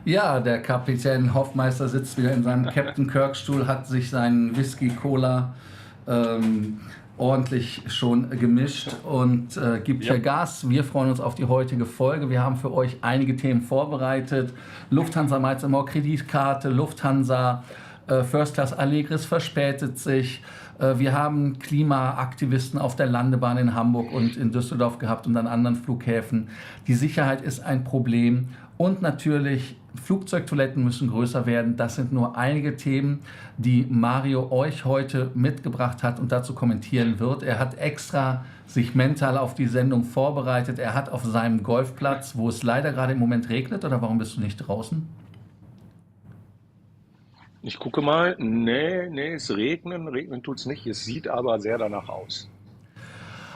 Ja, der Kapitän Hoffmeister sitzt wieder in seinem Captain Kirk-Stuhl, hat sich seinen Whisky-Cola ordentlich schon gemischt und gibt hier Gas. Wir freuen uns auf die heutige Folge. Wir haben für euch einige Themen vorbereitet. Lufthansa Miles & More Kreditkarte, Lufthansa First Class Allegris verspätet sich. Wir haben Klimaaktivisten auf der Landebahn in Hamburg und in Düsseldorf gehabt und an anderen Flughäfen. Die Sicherheit ist ein Problem und natürlich Flugzeugtoiletten müssen größer werden. Das sind nur einige Themen, die Mario euch heute mitgebracht hat und dazu kommentieren wird. Er hat extra sich mental auf die Sendung vorbereitet. Er hat auf seinem Golfplatz, wo es leider gerade im Moment regnet, oder warum bist du nicht draußen? Ich gucke mal. Nee, es regnen tut es nicht. Es sieht aber sehr danach aus.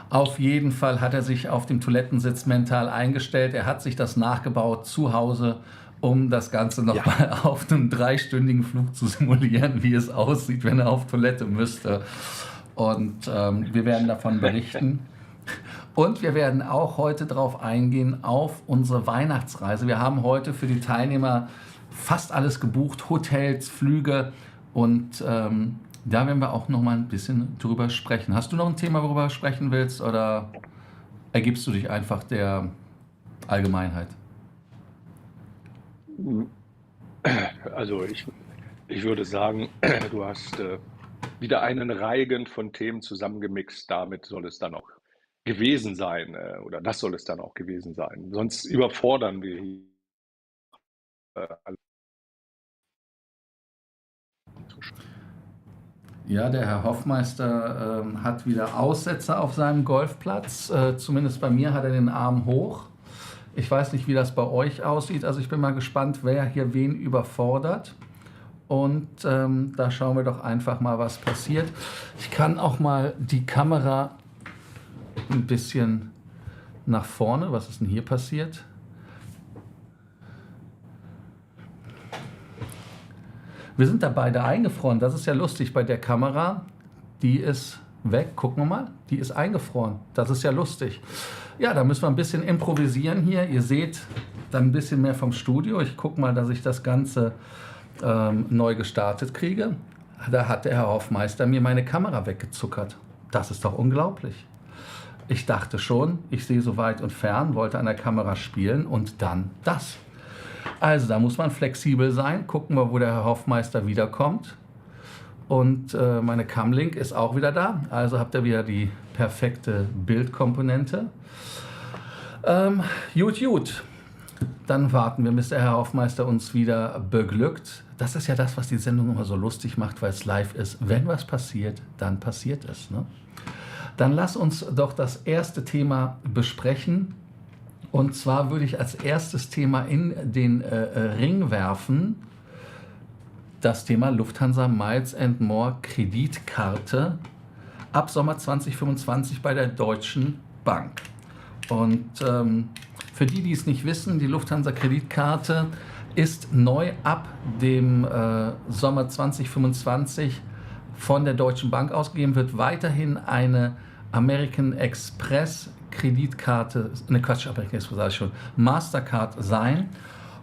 Auf jeden Fall hat er sich auf dem Toilettensitz mental eingestellt. Er hat sich das nachgebaut zu Hause, um das Ganze nochmal auf einem 3-stündigen Flug zu simulieren, wie es aussieht, wenn er auf Toilette müsste. Und wir werden davon berichten. Und wir werden auch heute darauf eingehen, auf unsere Weihnachtsreise. Wir haben heute für die Teilnehmer fast alles gebucht, Hotels, Flüge, und da werden wir auch noch mal ein bisschen drüber sprechen. Hast du noch ein Thema, worüber du sprechen willst, oder ergibst du dich einfach der Allgemeinheit? Also ich würde sagen, du hast wieder einen Reigen von Themen zusammengemixt. Damit soll es dann auch gewesen sein, oder das soll es dann auch gewesen sein. Sonst überfordern wir hier alle. Ja, der Herr Hoffmeister hat wieder Aussetzer auf seinem Golfplatz. Zumindest bei mir hat er den Arm hoch. Ich weiß nicht, wie das bei euch aussieht. Also ich bin mal gespannt, wer hier wen überfordert. Und da schauen wir doch einfach mal, was passiert. Ich kann auch mal die Kamera ein bisschen nach vorne. Was ist denn hier passiert? Wir sind da beide eingefroren. Das ist ja lustig bei der Kamera. Die ist weg. Gucken wir mal. Die ist eingefroren. Das ist ja lustig. Ja, da müssen wir ein bisschen improvisieren hier. Ihr seht dann ein bisschen mehr vom Studio. Ich gucke mal, dass ich das Ganze neu gestartet kriege. Da hat der Herr Hoffmeister mir meine Kamera weggezuckert. Das ist doch unglaublich. Ich dachte schon, ich sehe so weit und fern, wollte an der Kamera spielen und dann das. Also da muss man flexibel sein. Gucken wir, wo der Herr Hoffmeister wiederkommt. Und meine Camlink ist auch wieder da. Also habt ihr wieder die perfekte Bildkomponente. Gut. Dann warten wir, bis der Herr Hoffmeister uns wieder beglückt. Das ist ja das, was die Sendung immer so lustig macht, weil es live ist. Wenn was passiert, dann passiert es. Ne? Dann lass uns doch das erste Thema besprechen. Und zwar würde ich als erstes Thema in den Ring werfen das Thema Lufthansa Miles & More Kreditkarte ab Sommer 2025 bei der Deutschen Bank. Und für die, die es nicht wissen, die Lufthansa Kreditkarte ist neu ab dem Sommer 2025 von der Deutschen Bank ausgegeben, wird weiterhin eine American Express Kreditkarte, American Express sage ich schon, Mastercard sein.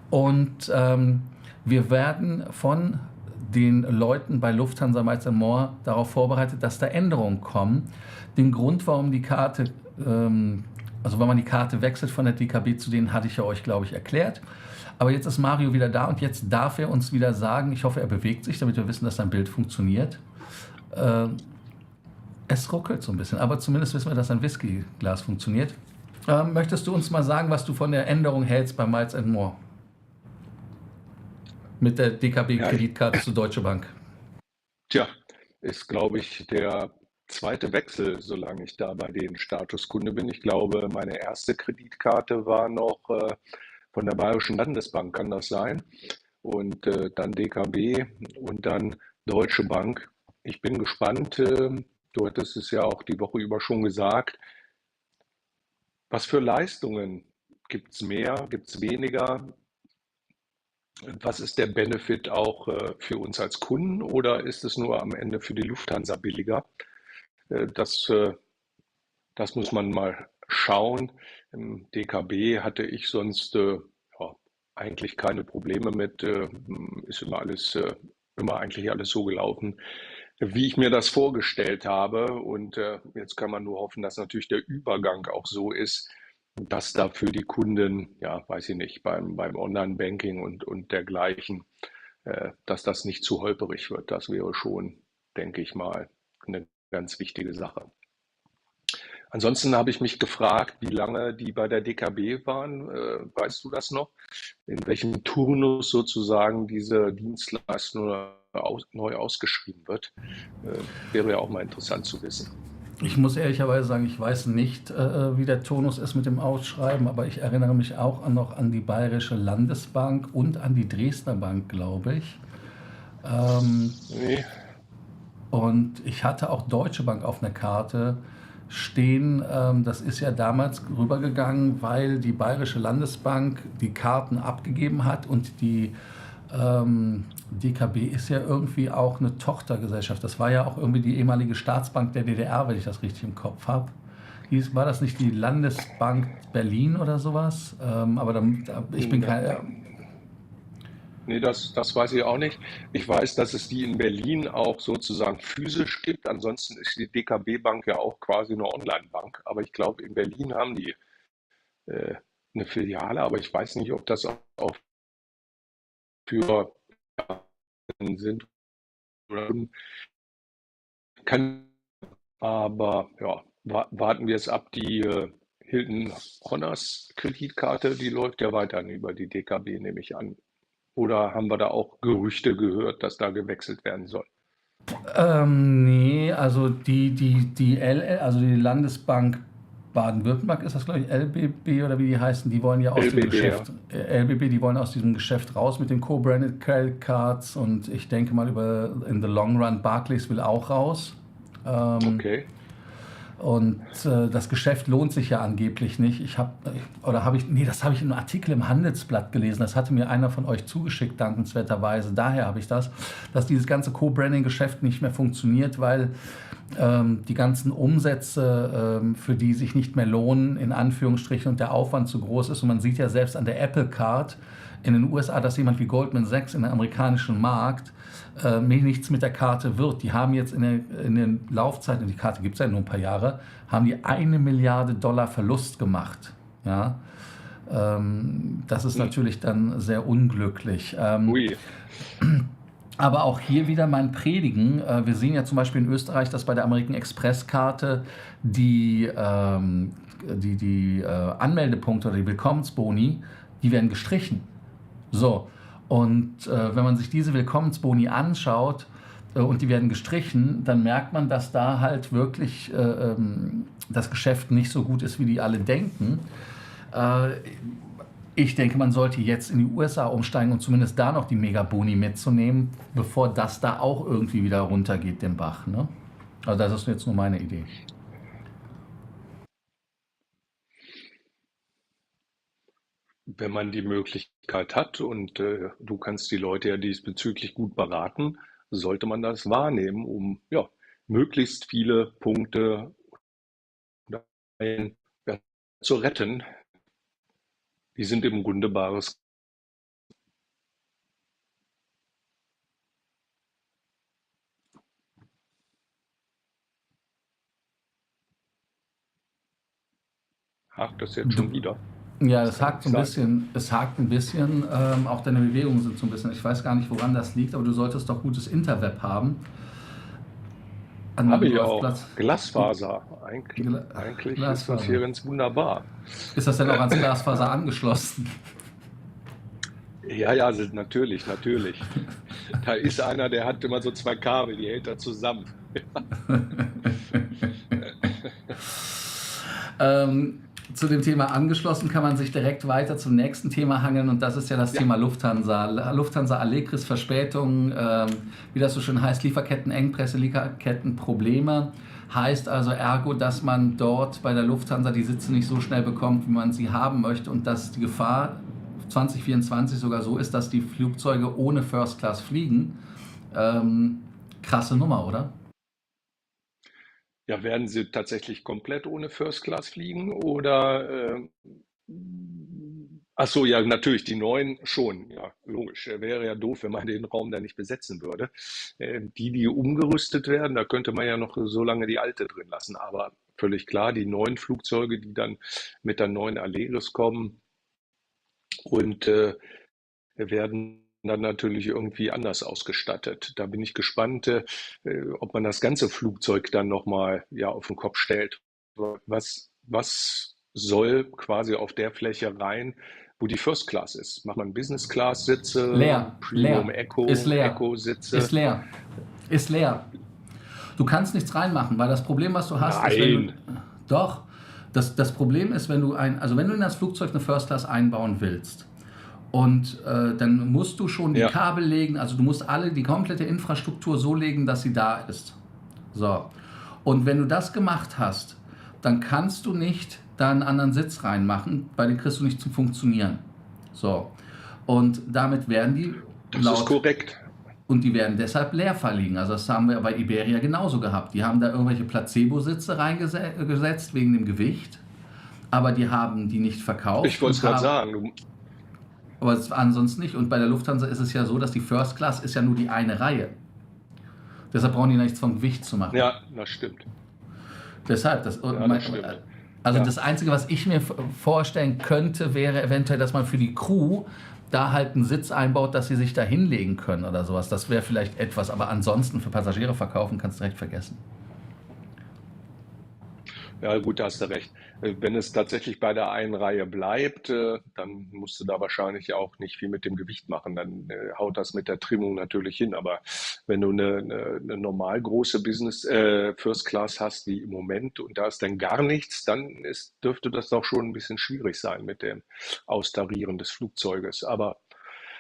Und wir werden von den Leuten bei Lufthansa Miles & More darauf vorbereitet, dass da Änderungen kommen. Den Grund, warum die Karte Also wenn man die Karte wechselt von der DKB zu denen, hatte ich ja euch, glaube ich, erklärt. Aber jetzt ist Mario wieder da und jetzt darf er uns wieder sagen, ich hoffe, er bewegt sich, damit wir wissen, dass sein Bild funktioniert. Äh, Es ruckelt so ein bisschen, aber zumindest wissen wir, dass ein Whiskyglas funktioniert. Möchtest du uns mal sagen, was du von der Änderung hältst bei Miles More? Mit der Ja, DKB-Kreditkarte zu Deutsche Bank. tja, ist, glaube ich, der zweite Wechsel, solange ich da bei den Statuskunde bin. Ich glaube, meine erste Kreditkarte war noch von der Bayerischen Landesbank, kann das sein? Und dann DKB und dann Deutsche Bank. Ich bin gespannt. Du hattest es ja auch die Woche über schon gesagt. Was für Leistungen gibt es mehr, gibt es weniger? Was ist der Benefit auch für uns als Kunden oder ist es nur am Ende für die Lufthansa billiger? Äh, das, äh, Das muss man mal schauen. Im DKB hatte ich sonst ja, eigentlich keine Probleme mit. Ist immer alles, immer eigentlich alles so gelaufen, wie ich mir das vorgestellt habe. Und jetzt kann man nur hoffen, dass natürlich der Übergang auch so ist, dass da für die Kunden, ja, weiß ich nicht, beim Online-Banking und dergleichen, dass das nicht zu holperig wird. Das wäre schon, denke ich mal, eine ganz wichtige Sache. Ansonsten habe ich mich gefragt, wie lange die bei der DKB waren. Weißt du das noch? In welchem Turnus sozusagen diese Dienstleistung neu ausgeschrieben wird? Wäre ja auch mal interessant zu wissen. Ich muss ehrlicherweise sagen, ich weiß nicht, wie der Tonus ist mit dem Ausschreiben, aber ich erinnere mich auch noch an die Bayerische Landesbank und an die Dresdner Bank, glaube ich. Ähm, Nee, und ich hatte auch Deutsche Bank auf einer Karte stehen. Das ist ja damals rübergegangen, weil die Bayerische Landesbank die Karten abgegeben hat und die DKB ist ja irgendwie auch eine Tochtergesellschaft. Das war ja auch irgendwie die ehemalige Staatsbank der DDR, wenn ich das richtig im Kopf habe. War das nicht die Landesbank Berlin oder sowas? Aber ich bin kein. nee, das weiß ich auch nicht. Ich weiß, dass es die in Berlin auch sozusagen physisch gibt. Ansonsten ist die DKB-Bank ja auch quasi eine Online-Bank. Aber ich glaube, in Berlin haben die äh, eine Filiale. Aber ich weiß nicht, ob das auch für sind oder kann. Aber ja, warten wir es ab. Die Hilton Honors Kreditkarte, die läuft ja weiterhin über die DKB, nehme ich an. Oder haben wir da auch Gerüchte gehört, dass da gewechselt werden soll? Nee, also die LL, also die Landesbank Baden-Württemberg ist das, glaube ich, LBB oder wie die heißen, die wollen ja aus dem LBB, ja. Geschäft, LBB, die wollen aus diesem Geschäft raus mit den Co-Branded Credit Cards und ich denke mal in the long run, Barclays will auch raus. Ähm, Okay. Und das Geschäft lohnt sich ja angeblich nicht. Nee, das habe ich in einem Artikel im Handelsblatt gelesen. Das hatte mir einer von euch zugeschickt, dankenswerterweise. Daher habe ich das, dass dieses ganze Co-Branding-Geschäft nicht mehr funktioniert, weil die ganzen Umsätze für die sich nicht mehr lohnen, in Anführungsstrichen, und der Aufwand zu groß ist. Und man sieht ja selbst an der Apple Card in den USA, dass jemand wie Goldman Sachs in den amerikanischen Markt nichts mit der Karte wird. Die haben jetzt in den Laufzeiten, die Karte gibt es ja nur ein paar Jahre, haben die 1 Milliarde $ Verlust gemacht. Ja? Das ist Hm. natürlich dann sehr unglücklich. Ui. Aber auch hier wieder mein Predigen. Wir sehen ja zum Beispiel in Österreich, dass bei der American Express-Karte die Anmeldepunkte oder die Willkommensboni, die werden gestrichen. So, und wenn man sich diese Willkommensboni anschaut und die werden gestrichen, dann merkt man, dass da halt wirklich das Geschäft nicht so gut ist, wie die alle denken. Äh, Ich denke, man sollte jetzt in die USA umsteigen und zumindest da noch die Megaboni mitzunehmen, bevor das da auch irgendwie wieder runtergeht, den Bach. Ne? Also das ist jetzt nur meine Idee. Wenn man die Möglichkeit hat und du kannst die Leute ja diesbezüglich gut beraten, sollte man das wahrnehmen, um ja, möglichst viele Punkte ja, zu retten. Die sind im Grunde bares. Hakt das jetzt Du, schon wieder? ja, Das kann ja nicht sein. es hakt ein bisschen, auch deine Bewegungen sind so ein bisschen, ich weiß gar nicht, woran das liegt, aber du solltest doch gutes Interweb haben. Habe ich Läuft auch. Platz. Glasfaser. Eigentlich ist das hier Glasfaser. ganz wunderbar. Ist das denn auch ans Glasfaser angeschlossen? Ja, ja, natürlich, natürlich. Da ist einer, der hat immer so zwei Kabel, die hält er zusammen. Ähm, zu dem Thema angeschlossen kann man sich direkt weiter zum nächsten Thema hangeln und das ist ja das Ja, Thema Lufthansa. Lufthansa Allegris Verspätungen, wie das so schön heißt, Lieferkettenengpässe, Lieferkettenprobleme. Heißt also ergo, dass man dort bei der Lufthansa die Sitze nicht so schnell bekommt, wie man sie haben möchte und dass die Gefahr 2024 sogar so ist, dass die Flugzeuge ohne First Class fliegen. Krasse Nummer, oder? ja, werden Sie tatsächlich komplett ohne First Class fliegen oder ach so, ja, natürlich, die neuen schon, ja, logisch. Wäre ja doof, wenn man den Raum da nicht besetzen würde. Die umgerüstet werden, da könnte man ja noch so lange die alte drin lassen. Aber völlig klar, die neuen Flugzeuge, die dann mit der neuen Allegris kommen und werden dann natürlich irgendwie anders ausgestattet. Da bin ich gespannt, ob man das ganze Flugzeug dann nochmal ja, auf den Kopf stellt. Was soll quasi auf der Fläche rein, wo die First Class ist? Macht man Business Class Sitze, Leer, Premium leer, ist Echo, leer, Echo ist Sitze? leer, ist leer. Du kannst nichts reinmachen, weil das Problem, was du hast, ist, wenn du. Nein. Doch, das Problem ist, also wenn du in das Flugzeug eine First Class einbauen willst, und dann musst du schon die Ja, Kabel legen, also du musst die komplette Infrastruktur so legen, dass sie da ist. So. Und wenn du das gemacht hast, dann kannst du nicht da einen anderen Sitz reinmachen, weil den kriegst du nicht zum Funktionieren. So. Und damit werden die das ist laut korrekt. und die werden deshalb leer verliegen. Also das haben wir bei Iberia genauso gehabt. Die haben da irgendwelche Placebo-Sitze reingesetzt wegen dem Gewicht, aber die haben die nicht verkauft Ich wollte es und gerade haben, sagen. aber ansonsten nicht. Und bei der Lufthansa ist es ja so, dass die First Class ist ja nur die eine Reihe. Deshalb brauchen die nichts vom Gewicht zu machen. Ja, das stimmt. Deshalb, Ja, das stimmt. also Ja. das Einzige, was ich mir vorstellen könnte, wäre eventuell, dass man für die Crew da halt einen Sitz einbaut, dass sie sich da hinlegen können oder sowas. Das wäre vielleicht etwas, aber ansonsten für Passagiere verkaufen kannst du direkt vergessen. Ja, gut, da hast du recht. Wenn es tatsächlich bei der einen Reihe bleibt, dann musst du da wahrscheinlich auch nicht viel mit dem Gewicht machen. Dann haut das mit der Trimmung natürlich hin. Aber wenn du eine normal große Business First Class hast, wie im Moment, und da ist dann gar nichts, dann dürfte das doch schon ein bisschen schwierig sein mit dem Austarieren des Flugzeuges. Aber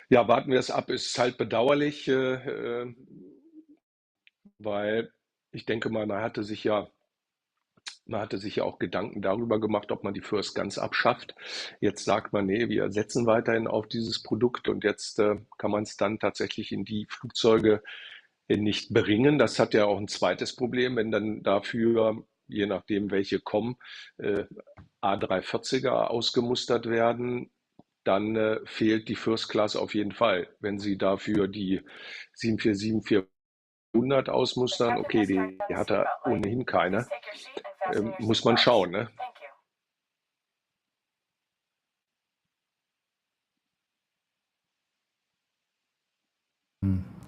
ja, warten wir es ab. Ist halt bedauerlich, weil ich denke mal, man hatte sich ja auch Gedanken darüber gemacht, ob man die First ganz abschafft. Jetzt sagt man, nee, wir setzen weiterhin auf dieses Produkt und jetzt kann man es dann tatsächlich in die Flugzeuge nicht bringen. Das hat ja auch ein zweites Problem, wenn dann dafür, je nachdem welche kommen, äh, A340er ausgemustert werden, dann fehlt die First Class auf jeden Fall. Wenn Sie dafür die 747-400 ausmustern, okay, die hat er ohnehin keine, muss man schauen, ne?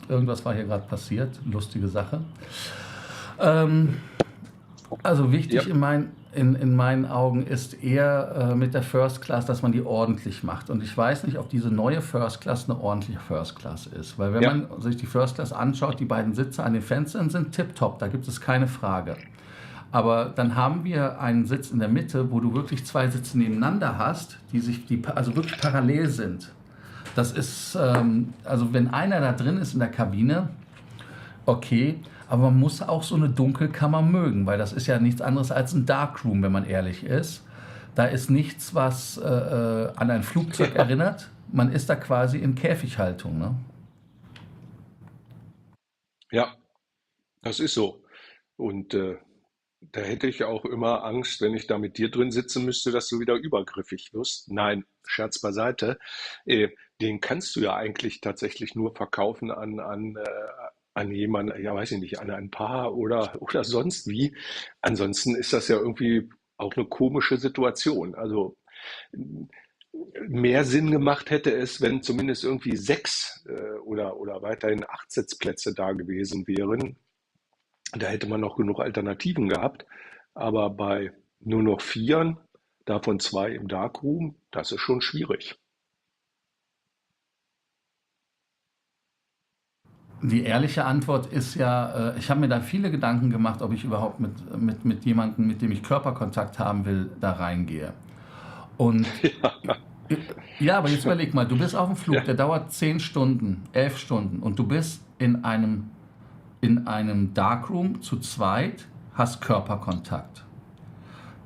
Irgendwas war hier gerade passiert, lustige Sache. Ähm, Also Ja, wichtig in meinen Augen ist eher mit der First Class, dass man die ordentlich macht. Und ich weiß nicht, ob diese neue First Class eine ordentliche First Class ist. Weil wenn ja, man sich die First Class anschaut, die beiden Sitze an den Fenstern sind tipptopp, da gibt es keine Frage. Aber dann haben wir einen Sitz in der Mitte, wo du wirklich zwei Sitze nebeneinander hast, also wirklich parallel sind. Das ist, also wenn einer da drin ist in der Kabine, okay, aber man muss auch so eine Dunkelkammer mögen, weil das ist ja nichts anderes als ein Darkroom, wenn man ehrlich ist. Da ist nichts, was an ein Flugzeug erinnert. Man ist da quasi in Käfighaltung. Ne? ja, das ist so. Und da hätte ich auch immer Angst, wenn ich da mit dir drin sitzen müsste, dass du wieder übergriffig wirst. Nein, Scherz beiseite. Den kannst du ja eigentlich tatsächlich nur verkaufen an jemanden, ja weiß ich nicht, an ein Paar oder sonst wie. Ansonsten ist das ja irgendwie auch eine komische Situation. Also mehr Sinn gemacht hätte es, wenn zumindest irgendwie 6 oder weiterhin 8 Sitzplätze da gewesen wären. Da hätte man noch genug Alternativen gehabt. Aber bei nur noch 4, davon 2 im Darkroom, das ist schon schwierig. Die ehrliche Antwort ist ja, ich habe mir da viele Gedanken gemacht, ob ich überhaupt mit jemandem, mit dem ich Körperkontakt haben will, da reingehe. Und ja, aber jetzt überleg mal, du bist auf dem Flug, Ja, der dauert 10 Stunden, 11 Stunden und du bist in einem Darkroom zu zweit, hast Körperkontakt.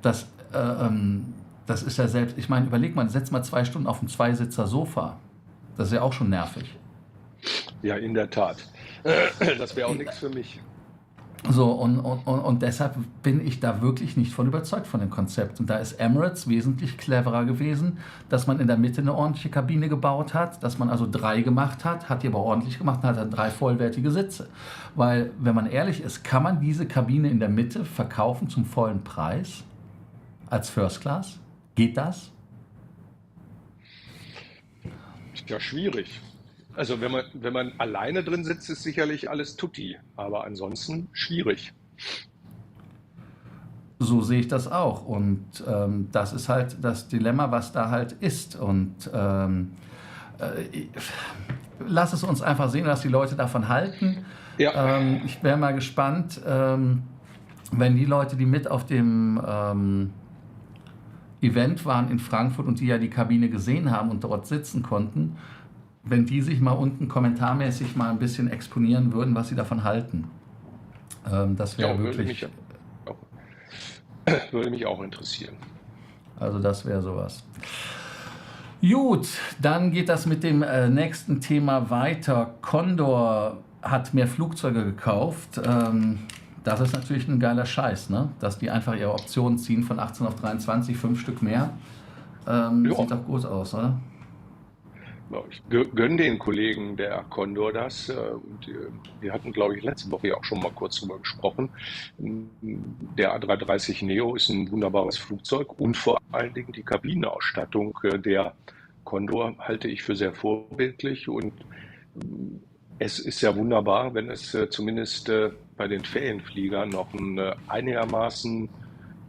Das, äh, ähm, das ist ja selbst, ich meine, überleg mal, setz mal 2 Stunden auf ein Zweisitzer-Sofa. Das ist ja auch schon nervig. ja, in der Tat. Das wäre auch nichts für mich. So, und deshalb bin ich da wirklich nicht von überzeugt von dem Konzept. Und da ist Emirates wesentlich cleverer gewesen, dass man in der Mitte eine ordentliche Kabine gebaut hat, dass man also 3 gemacht hat, hat die aber ordentlich gemacht und hat dann 3 vollwertige Sitze. Weil, wenn man ehrlich ist, kann man diese Kabine in der Mitte verkaufen zum vollen Preis als First Class? Geht das? Ist ja schwierig. Also wenn man alleine drin sitzt, ist sicherlich alles tutti. Aber ansonsten schwierig. So sehe ich das auch. Und das ist halt das Dilemma, was da halt ist. Und äh, lass es uns einfach sehen, was die Leute davon halten. Ja, Ich wäre mal gespannt, wenn die Leute, die mit auf dem Event waren in Frankfurt und die ja die Kabine gesehen haben und dort sitzen konnten, wenn die sich mal unten kommentarmäßig mal ein bisschen exponieren würden, was sie davon halten. Das wäre ja, wirklich, auch, würde mich auch interessieren. also das wäre sowas. Gut, dann geht das mit dem nächsten Thema weiter. Condor hat mehr Flugzeuge gekauft. Das ist natürlich ein geiler Scheiß, ne? Dass die einfach ihre Optionen ziehen von 18 auf 23, 5 Stück mehr. Ja, Sieht doch gut aus, oder? ja, ich gönne den Kollegen der Condor das. Und wir hatten, glaube ich, letzte Woche ja auch schon mal kurz drüber gesprochen. Der A330 Neo ist ein wunderbares Flugzeug und vor allen Dingen die Kabinenausstattung der Condor halte ich für sehr vorbildlich. Und es ist ja wunderbar, wenn es zumindest bei den Ferienfliegern noch einen einigermaßen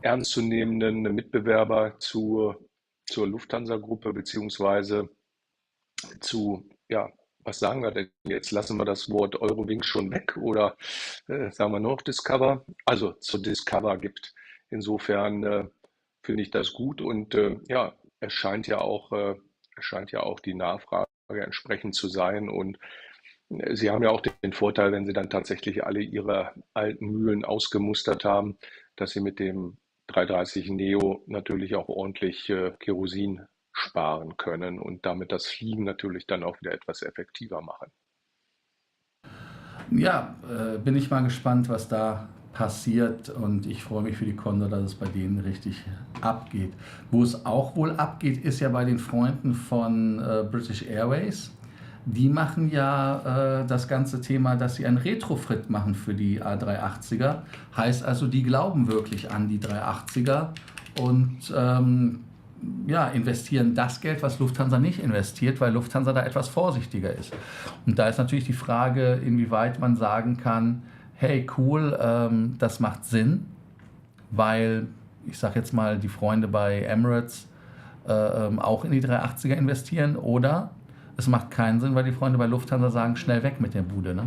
ernstzunehmenden Mitbewerber zur Lufthansa-Gruppe beziehungsweise zu, ja, was sagen wir denn jetzt? Lassen wir das Wort Eurowings schon weg oder sagen wir noch Discover? Also zu Discover gibt. Insofern finde ich das gut und ja, es scheint ja auch die Nachfrage entsprechend zu sein und Sie haben ja auch den Vorteil, wenn Sie dann tatsächlich alle Ihre alten Mühlen ausgemustert haben, dass Sie mit dem 330 Neo natürlich auch ordentlich Kerosin sparen können und damit das Fliegen natürlich dann auch wieder etwas effektiver machen. Ja, bin ich mal gespannt, was da passiert und ich freue mich für die Condor, dass es bei denen richtig abgeht. Wo es auch wohl abgeht, ist ja bei den Freunden von British Airways. Die machen ja das ganze Thema, dass sie ein Retrofit machen für die A380er. Heißt also, die glauben wirklich an die 380er und ja, investieren das Geld, was Lufthansa nicht investiert, weil Lufthansa da etwas vorsichtiger ist. Und da ist natürlich die Frage, inwieweit man sagen kann, hey cool, das macht Sinn, weil ich sage jetzt mal, die Freunde bei Emirates auch in die 380er investieren oder es macht keinen Sinn, weil die Freunde bei Lufthansa sagen, schnell weg mit der Bude. Ne?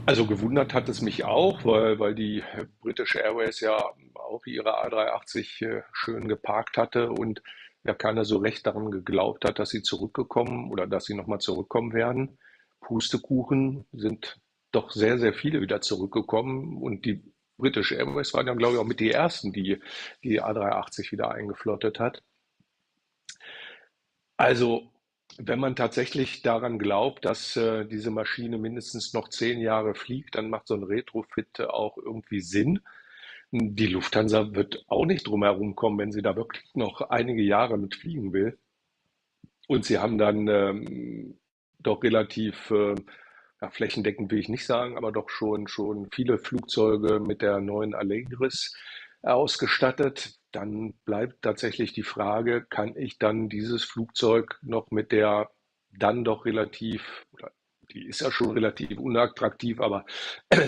Also gewundert hat es mich auch, weil die British Airways ja auch ihre A380 schön geparkt hatte und ja keiner so recht daran geglaubt hat, dass sie zurückgekommen oder dass sie nochmal zurückkommen werden. Pustekuchen sind doch sehr, sehr viele wieder zurückgekommen und die British Airways waren ja, glaube ich, auch mit die ersten, die A380 wieder eingeflottet hat. Also, wenn man tatsächlich daran glaubt, dass diese Maschine mindestens noch 10 Jahre fliegt, dann macht so ein Retrofit auch irgendwie Sinn. Die Lufthansa wird auch nicht drum herum kommen, wenn sie da wirklich noch einige Jahre mit fliegen will. Und sie haben dann doch relativ, ja, flächendeckend will ich nicht sagen, aber doch schon viele Flugzeuge mit der neuen Allegris. ausgestattet. Dann bleibt tatsächlich die Frage, kann ich dann dieses Flugzeug noch mit der dann doch relativ, oder die ist ja schon relativ unattraktiv, aber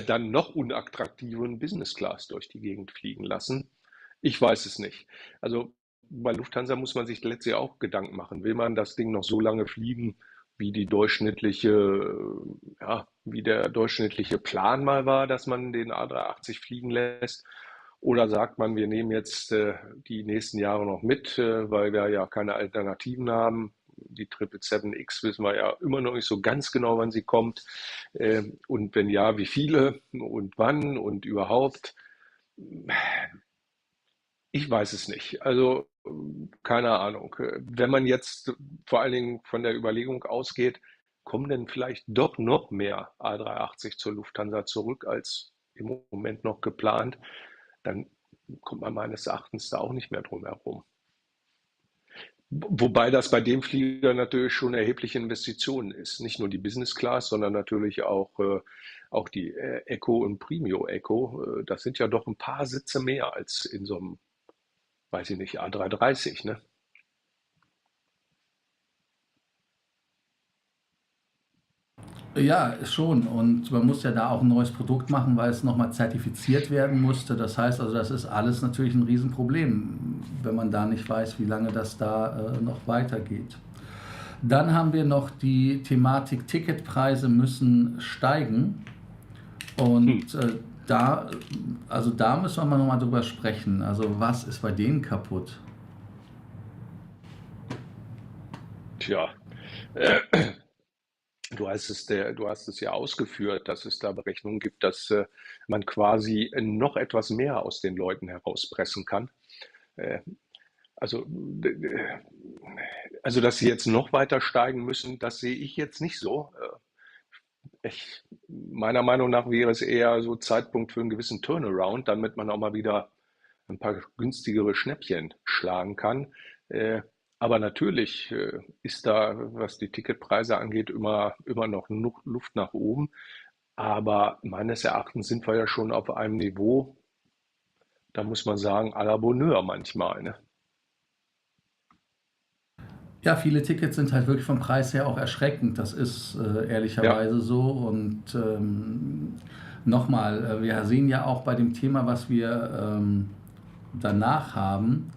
dann noch unattraktiveren Business Class durch die Gegend fliegen lassen? Ich weiß es nicht. Also bei Lufthansa muss man sich letztlich auch Gedanken machen. Will man das Ding noch so lange fliegen, wie die durchschnittliche, ja, wie der durchschnittliche Plan mal war, dass man den A380 fliegen lässt? Oder sagt man, wir nehmen jetzt die nächsten Jahre noch mit, weil wir ja keine Alternativen haben. Die 777X wissen wir ja immer noch nicht so ganz genau, wann sie kommt. Und wenn ja, wie viele und wann und überhaupt. Ich weiß es nicht. Also keine Ahnung. Wenn man jetzt vor allen Dingen von der Überlegung ausgeht, kommen denn vielleicht doch noch mehr A380 zur Lufthansa zurück als im Moment noch geplant, dann kommt man meines Erachtens da auch nicht mehr drum herum. Wobei das bei dem Flieger natürlich schon erhebliche Investitionen ist. Nicht nur die Business Class, sondern natürlich auch die Eco und Premium Eco. Das sind ja doch ein paar Sitze mehr als in so einem, weiß ich nicht, A330, ne? Ja, schon. Und man muss ja da auch ein neues Produkt machen, weil es nochmal zertifiziert werden musste. Das heißt also, das ist alles natürlich ein Riesenproblem, wenn man da nicht weiß, wie lange das da noch weitergeht. Dann haben wir noch die Thematik, Ticketpreise müssen steigen. Hm. Und da, also da müssen wir mal nochmal drüber sprechen. Also was ist bei denen kaputt? Tja, du hast es ja ausgeführt, dass es da Berechnungen gibt, dass man quasi noch etwas mehr aus den Leuten herauspressen kann. Äh, also, also, dass sie jetzt noch weiter steigen müssen, das sehe ich jetzt nicht so. Meiner Meinung nach wäre es eher so Zeitpunkt für einen gewissen Turnaround, damit man auch mal wieder ein paar günstigere Schnäppchen schlagen kann. Äh, aber natürlich ist da, was die Ticketpreise angeht, immer noch Luft nach oben. Aber meines Erachtens sind wir ja schon auf einem Niveau, da muss man sagen, à la Bonheur manchmal, ne? Ja, viele Tickets sind halt wirklich vom Preis her auch erschreckend. Das ist Ja, ehrlicherweise so. Und nochmal, wir sehen ja auch bei dem Thema, was wir danach haben,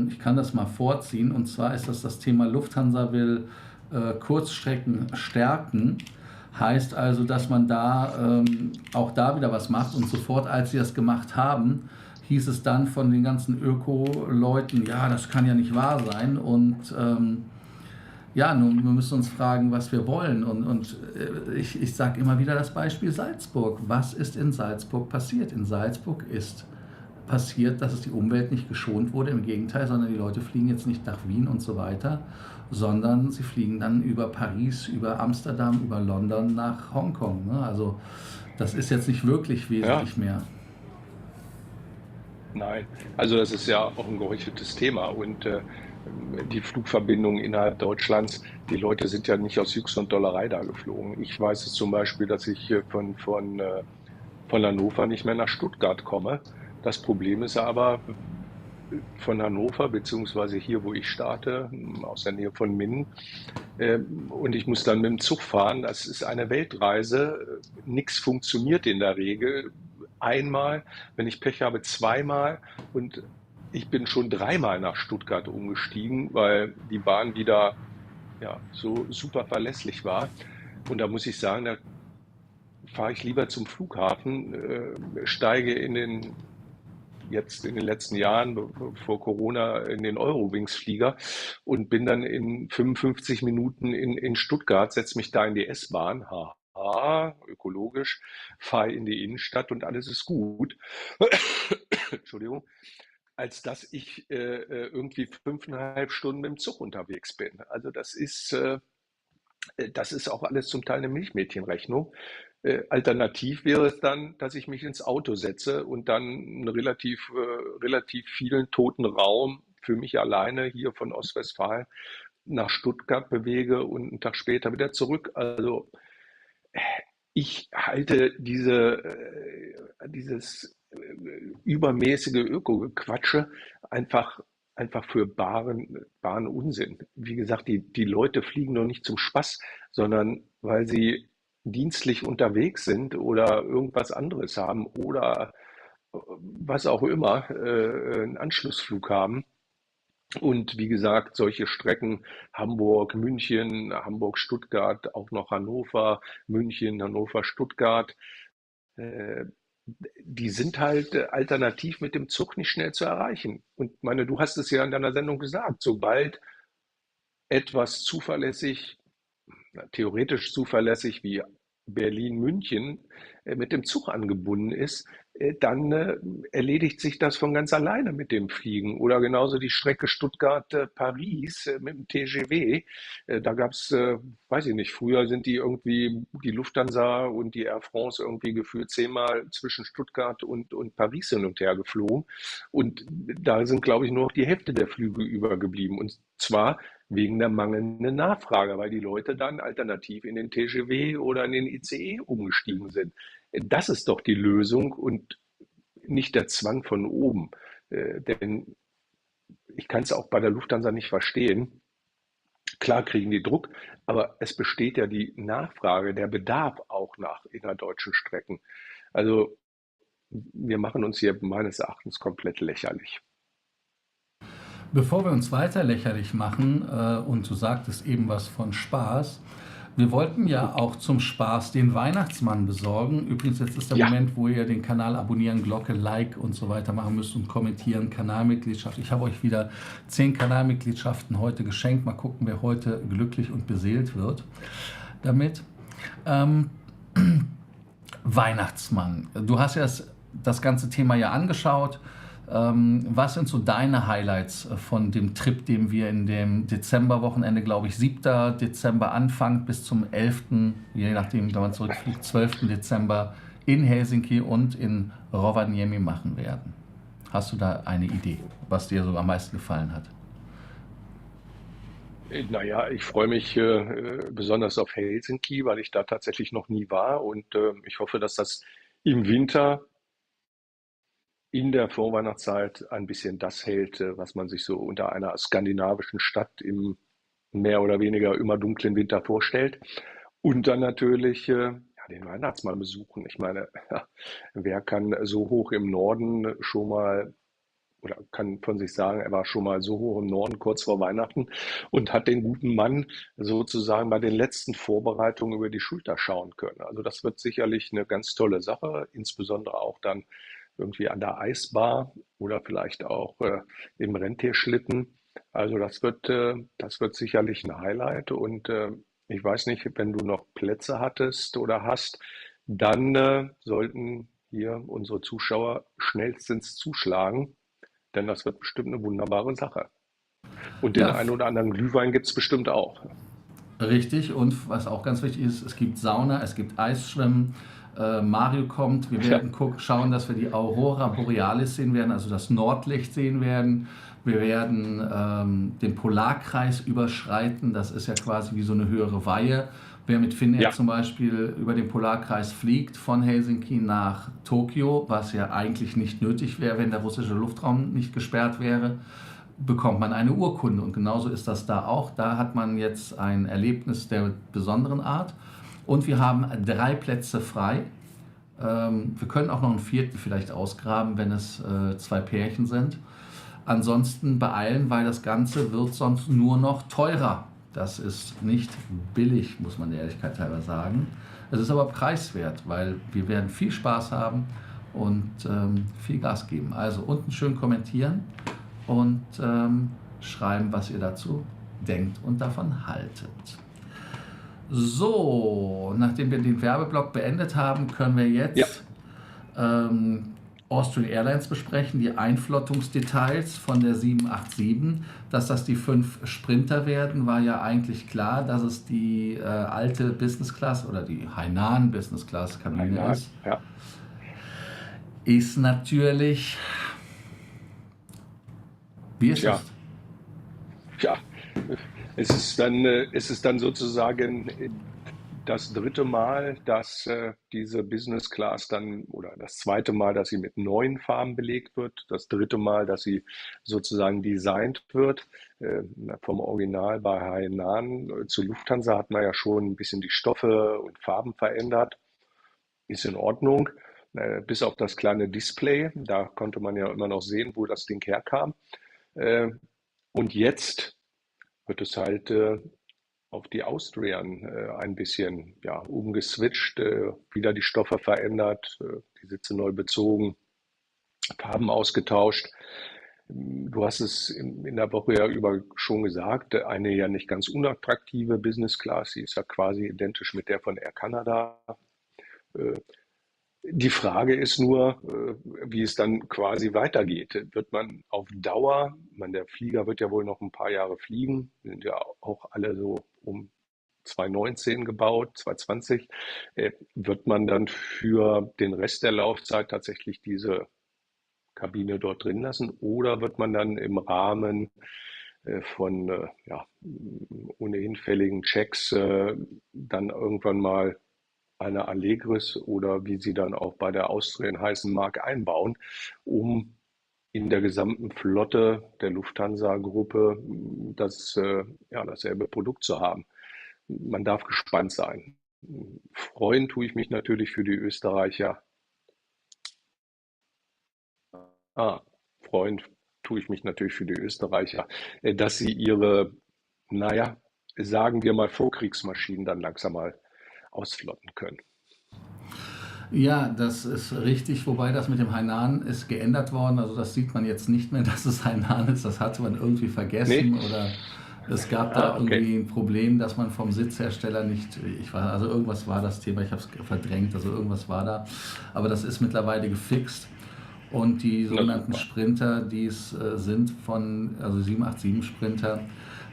ich kann das mal vorziehen, und zwar ist das Thema Lufthansa will Kurzstrecken stärken. Heißt also, dass man da auch da wieder was macht, und sofort, als sie das gemacht haben, hieß es dann von den ganzen Öko-Leuten, ja, das kann ja nicht wahr sein, und ja, nun, wir müssen uns fragen, was wir wollen. Ich sage immer wieder das Beispiel Salzburg. Was ist in Salzburg passiert? In Salzburg ist passiert, dass es die Umwelt nicht geschont wurde. Im Gegenteil, sondern die Leute fliegen jetzt nicht nach Wien und so weiter, sondern sie fliegen dann über Paris, über Amsterdam, über London nach Hongkong. Ne? Also das ist jetzt nicht wirklich ja, wesentlich mehr. nein. Also das ist ja auch ein geheucheltes Thema und die Flugverbindungen innerhalb Deutschlands, die Leute sind ja nicht aus Jux und Dollerei da geflogen. Ich weiß es zum Beispiel, dass ich von Hannover nicht mehr nach Stuttgart komme. Das Problem ist aber, von Hannover, beziehungsweise hier, wo ich starte, aus der Nähe von Minden, und ich muss dann mit dem Zug fahren. Das ist eine Weltreise. Nichts funktioniert in der Regel. Einmal, wenn ich Pech habe, zweimal. Und ich bin schon dreimal nach Stuttgart umgestiegen, weil die Bahn wieder ja, so super verlässlich war. Und da muss ich sagen, da fahre ich lieber zum Flughafen, steige jetzt in den letzten Jahren, vor Corona, in den Eurowings-Flieger und bin dann in 55 Minuten in Stuttgart, setze mich da in die S-Bahn, haha, ökologisch, fahre in die Innenstadt und alles ist gut. Entschuldigung, als dass ich irgendwie 5,5 Stunden mit dem Zug unterwegs bin. Also das ist auch alles zum Teil eine Milchmädchenrechnung. Alternativ wäre es dann, dass ich mich ins Auto setze und dann einen relativ vielen toten Raum für mich alleine hier von Ostwestfalen nach Stuttgart bewege und einen Tag später wieder zurück. Also ich halte dieses übermäßige Öko-Gequatsche einfach für baren Unsinn. Wie gesagt, die Leute fliegen doch nicht zum Spaß, sondern weil sie dienstlich unterwegs sind oder irgendwas anderes haben oder was auch immer, einen Anschlussflug haben. Und wie gesagt, solche Strecken Hamburg, München, Hamburg, Stuttgart, auch noch Hannover, München, Hannover, Stuttgart, äh, die sind halt alternativ mit dem Zug nicht schnell zu erreichen. Und meine, du hast es ja in deiner Sendung gesagt, sobald etwas zuverlässig, theoretisch zuverlässig wie Berlin-München mit dem Zug angebunden ist, dann erledigt sich das von ganz alleine mit dem Fliegen. Oder genauso die Strecke Stuttgart-Paris mit dem TGV. Da gab es, weiß ich nicht, früher sind die irgendwie, die Lufthansa und die Air France irgendwie gefühlt 10-mal zwischen Stuttgart und Paris hin und her geflogen. Und da sind, glaube ich, nur noch die Hälfte der Flüge übergeblieben. Und zwar wegen der mangelnden Nachfrage, weil die Leute dann alternativ in den TGV oder in den ICE umgestiegen sind. Das ist doch die Lösung und nicht der Zwang von oben. Denn ich kann es auch bei der Lufthansa nicht verstehen. Klar kriegen die Druck, aber es besteht ja die Nachfrage, der Bedarf auch nach innerdeutschen Strecken. Also wir machen uns hier meines Erachtens komplett lächerlich. Bevor wir uns weiter lächerlich machen, und du sagtest eben was von Spaß, wir wollten ja auch zum Spaß den Weihnachtsmann besorgen. Übrigens, jetzt ist der Ja, Moment, wo ihr den Kanal abonnieren, Glocke, Like und so weiter machen müsst und kommentieren, Kanalmitgliedschaft. Ich habe euch wieder 10 Kanalmitgliedschaften heute geschenkt. Mal gucken, wer heute glücklich und beseelt wird damit. Ähm, Weihnachtsmann. Du hast ja das ganze Thema ja angeschaut. Was sind so deine Highlights von dem Trip, den wir in dem Dezemberwochenende, glaube ich, 7. Dezember Anfang bis zum 11., je nachdem, wenn man zurückfliegt, 12. Dezember in Helsinki und in Rovaniemi machen werden? Hast du da eine Idee, was dir so am meisten gefallen hat? naja, ich freue mich besonders auf Helsinki, weil ich da tatsächlich noch nie war und ich hoffe, dass das im Winter in der Vorweihnachtszeit ein bisschen das hält, was man sich so unter einer skandinavischen Stadt im mehr oder weniger immer dunklen Winter vorstellt. Und dann natürlich ja, den Weihnachtsmann besuchen. Ich meine, wer kann so hoch im Norden schon mal oder kann von sich sagen, er war schon mal so hoch im Norden kurz vor Weihnachten und hat den guten Mann sozusagen bei den letzten Vorbereitungen über die Schulter schauen können. Also das wird sicherlich eine ganz tolle Sache, insbesondere auch dann irgendwie an der Eisbar oder vielleicht auch im Rentierschlitten. Also das wird sicherlich ein Highlight und ich weiß nicht, wenn du noch Plätze hattest oder hast, dann sollten hier unsere Zuschauer schnellstens zuschlagen, denn das wird bestimmt eine wunderbare Sache. Und den Ja, einen oder anderen Glühwein gibt es bestimmt auch. richtig. Und was auch ganz wichtig ist, es gibt Sauna, es gibt Eisschwimmen. Mario kommt. Wir Ja, werden schauen, dass wir die Aurora Borealis sehen werden, also das Nordlicht sehen werden. Wir werden den Polarkreis überschreiten. Das ist ja quasi wie so eine höhere Weihe. Wer mit Finnair ja, zum Beispiel über den Polarkreis fliegt von Helsinki nach Tokio, was ja eigentlich nicht nötig wäre, wenn der russische Luftraum nicht gesperrt wäre, bekommt man eine Urkunde. Und genauso ist das da auch. Da hat man jetzt ein Erlebnis der besonderen Art. Und wir haben 3 Plätze frei. Wir können auch noch einen 4. vielleicht ausgraben, wenn es 2 Pärchen sind. Ansonsten beeilen, weil das Ganze wird sonst nur noch teurer. Das ist nicht billig, muss man der Ehrlichkeit halber sagen. Es ist aber preiswert, weil wir werden viel Spaß haben und viel Gas geben. Also unten schön kommentieren und schreiben, was ihr dazu denkt und davon haltet. So, nachdem wir den Werbeblock beendet haben, können wir ja, jetzt Austrian Airlines besprechen, die Einflottungsdetails von der 787. Dass das die 5 Sprinter werden, war ja eigentlich klar. Dass es die alte Business Class oder die Hainan Business Class Kabine Hainan, ist, ja, ist natürlich, wie ist tja, es? tja. Es ist dann sozusagen das dritte Mal, dass diese Business Class dann, oder das zweite Mal, dass sie mit neuen Farben belegt wird, das dritte Mal, dass sie sozusagen designt wird. Vom Original bei Hainan zu Lufthansa hat man ja schon ein bisschen die Stoffe und Farben verändert. Ist in Ordnung, bis auf das kleine Display. Da konnte man ja immer noch sehen, wo das Ding herkam. Äh, und jetzt wird es halt auf die Austrian ein bisschen ja, umgeswitcht, wieder die Stoffe verändert, die Sitze neu bezogen, Farben ausgetauscht. Du hast es in der Woche ja über schon gesagt, eine ja nicht ganz unattraktive Business Class, die ist ja quasi identisch mit der von Air Canada. Äh, Die Frage ist nur, wie es dann quasi weitergeht. Wird man auf Dauer, der Flieger wird ja wohl noch ein paar Jahre fliegen, sind ja auch alle so um 2019 gebaut, 2020, wird man dann für den Rest der Laufzeit tatsächlich diese Kabine dort drin lassen oder wird man dann im Rahmen von ja, ohnehin fälligen Checks dann irgendwann mal eine Allegris oder wie sie dann auch bei der Austrian heißen mag, einbauen, um in der gesamten Flotte der Lufthansa-Gruppe ja, dasselbe Produkt zu haben. Man darf gespannt sein. Freuen tue ich mich natürlich für die Österreicher. Ah, freuen tue ich mich natürlich für die Österreicher, dass sie ihre, naja, sagen wir mal, Vorkriegsmaschinen dann langsam mal ausflotten können. Ja, das ist richtig, wobei das mit dem Hainan ist geändert worden. Also das sieht man jetzt nicht mehr, dass es Hainan ist. Das hatte man irgendwie Nee? vergessen oder es gab da Ah, okay. irgendwie ein Problem, dass man vom Sitzhersteller nicht, also irgendwas war das Thema, ich habe es verdrängt, also irgendwas war da. Aber das ist mittlerweile gefixt. Und die Na sogenannten super. Sprinter, die es sind also 787 Sprinter,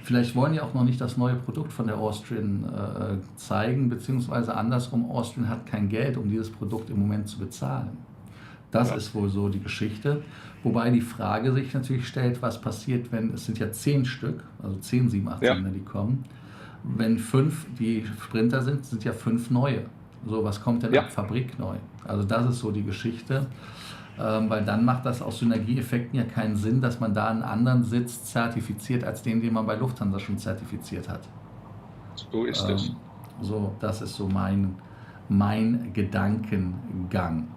vielleicht wollen die auch noch nicht das neue Produkt von der Austrian zeigen, beziehungsweise andersrum, Austrian hat kein Geld, um dieses Produkt im Moment zu bezahlen. Das Ja, ist wohl so die Geschichte. Wobei die Frage sich natürlich stellt, was passiert, wenn, es sind ja 10 Stück, also 10 ja, 787er, die kommen. Wenn 5 die Sprinter sind, sind ja 5 neue. So, was kommt denn ja, ab Fabrik neu? Also das ist so die Geschichte. Weil dann macht das aus Synergieeffekten ja keinen Sinn, dass man da einen anderen Sitz zertifiziert, als den man bei Lufthansa schon zertifiziert hat. so ist Ähm, es. so, das ist so mein Gedankengang.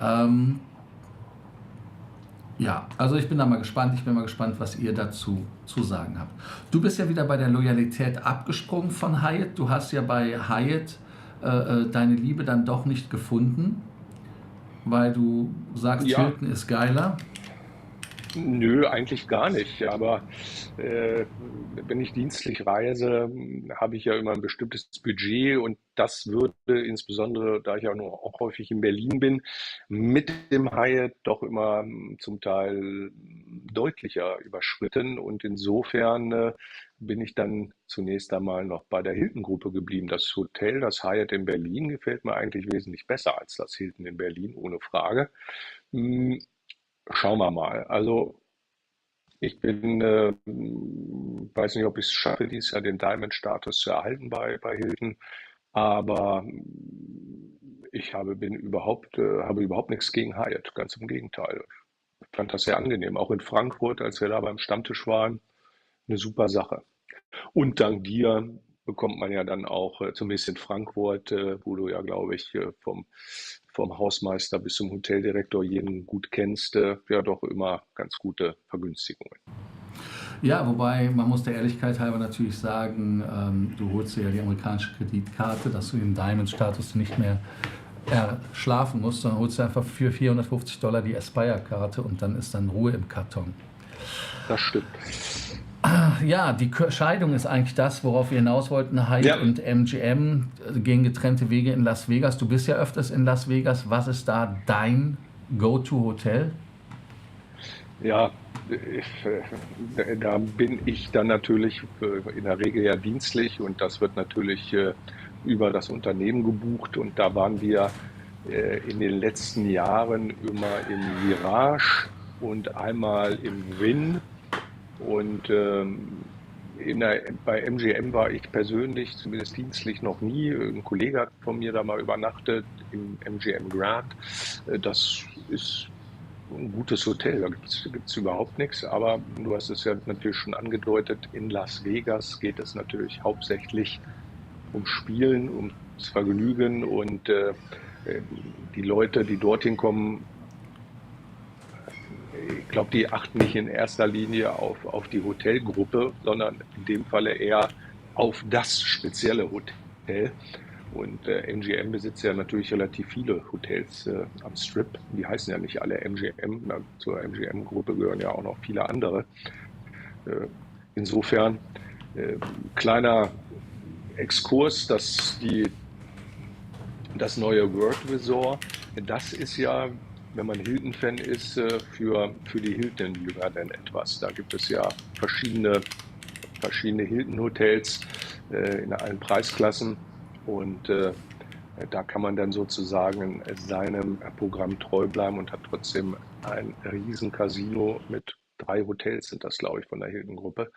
Ähm, ja, also ich bin da mal gespannt. Ich bin mal gespannt, was ihr dazu zu sagen habt. Du bist ja wieder bei der Loyalität abgesprungen von Hyatt. Du hast ja bei Hyatt deine Liebe dann doch nicht gefunden, weil du sagst, Ja, Hilton ist geiler. nö, eigentlich gar nicht. Aber äh, wenn ich dienstlich reise, habe ich ja immer ein bestimmtes Budget und das würde insbesondere, da ich ja nur auch häufig in Berlin bin, mit dem Hyatt doch immer zum Teil deutlicher überschritten. Und insofern bin ich dann zunächst einmal noch bei der Hilton-Gruppe geblieben. Das Hotel, das Hyatt in Berlin, gefällt mir eigentlich wesentlich besser als das Hilton in Berlin, ohne Frage. Hm, Schauen wir mal. Also ich bin, weiß nicht, ob ich es schaffe, dieses Jahr den Diamond-Status zu erhalten bei Hilton, aber habe überhaupt nichts gegen Hyatt, ganz im Gegenteil. Ich fand das sehr angenehm, auch in Frankfurt, als wir da beim Stammtisch waren, eine super Sache. Und dank dir bekommt man ja dann auch, zumindest in Frankfurt, wo du ja, glaube ich, vom Hausmeister bis zum Hoteldirektor jeden gut kennst, ja doch immer ganz gute Vergünstigungen. Ja, wobei man muss der Ehrlichkeit halber natürlich sagen, du holst dir ja die amerikanische Kreditkarte, dass du im Diamond-Status nicht mehr schlafen musst, sondern holst dir einfach für $450 die Aspire-Karte und dann ist dann Ruhe im Karton. Das stimmt. Ja, die Scheidung ist eigentlich das, worauf wir hinaus wollten. Hyatt Ja, und MGM gehen getrennte Wege in Las Vegas. Du bist ja öfters in Las Vegas. Was ist da dein Go-To-Hotel? ja, da bin ich dann natürlich in der Regel ja dienstlich und das wird natürlich über das Unternehmen gebucht und da waren wir in den letzten Jahren immer im Mirage und einmal im Wynn und bei MGM war ich persönlich, zumindest dienstlich, noch nie. Ein Kollege hat von mir da mal übernachtet im MGM Grand. Das ist ein gutes Hotel, da gibt's überhaupt nichts. Aber du hast es ja natürlich schon angedeutet, in Las Vegas geht es natürlich hauptsächlich um Spielen, ums Vergnügen und die Leute, die dorthin kommen, ich glaube, die achten nicht in erster Linie auf die Hotelgruppe, sondern in dem Falle eher auf das spezielle Hotel. Und MGM besitzt ja natürlich relativ viele Hotels am Strip. Die heißen ja nicht alle MGM. Zur MGM-Gruppe gehören ja auch noch viele andere. Äh, insofern äh, kleiner Exkurs, das neue World Resort, das ist ja, wenn man Hilton-Fan ist, für die Hilton-Jünger denn etwas. Da gibt es ja verschiedene Hilton-Hotels in allen Preisklassen und da kann man dann sozusagen seinem Programm treu bleiben und hat trotzdem ein riesen Casino mit 3 Hotels sind das, glaube ich, von der Hilton-Gruppe.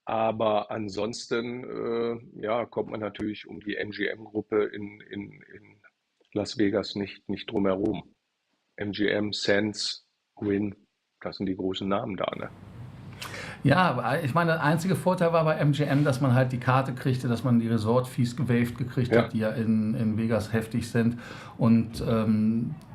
Aber ansonsten ja, kommt man natürlich um die MGM-Gruppe in Las Vegas nicht drum herum. MGM, Sands, Wynn, das sind die großen Namen da, ne? Ja, aber ich meine, der einzige Vorteil war bei MGM, dass man halt die Karte kriegte, dass man die Resort-Fees gewaved gekriegt hat, Ja, die ja in Vegas heftig sind. Und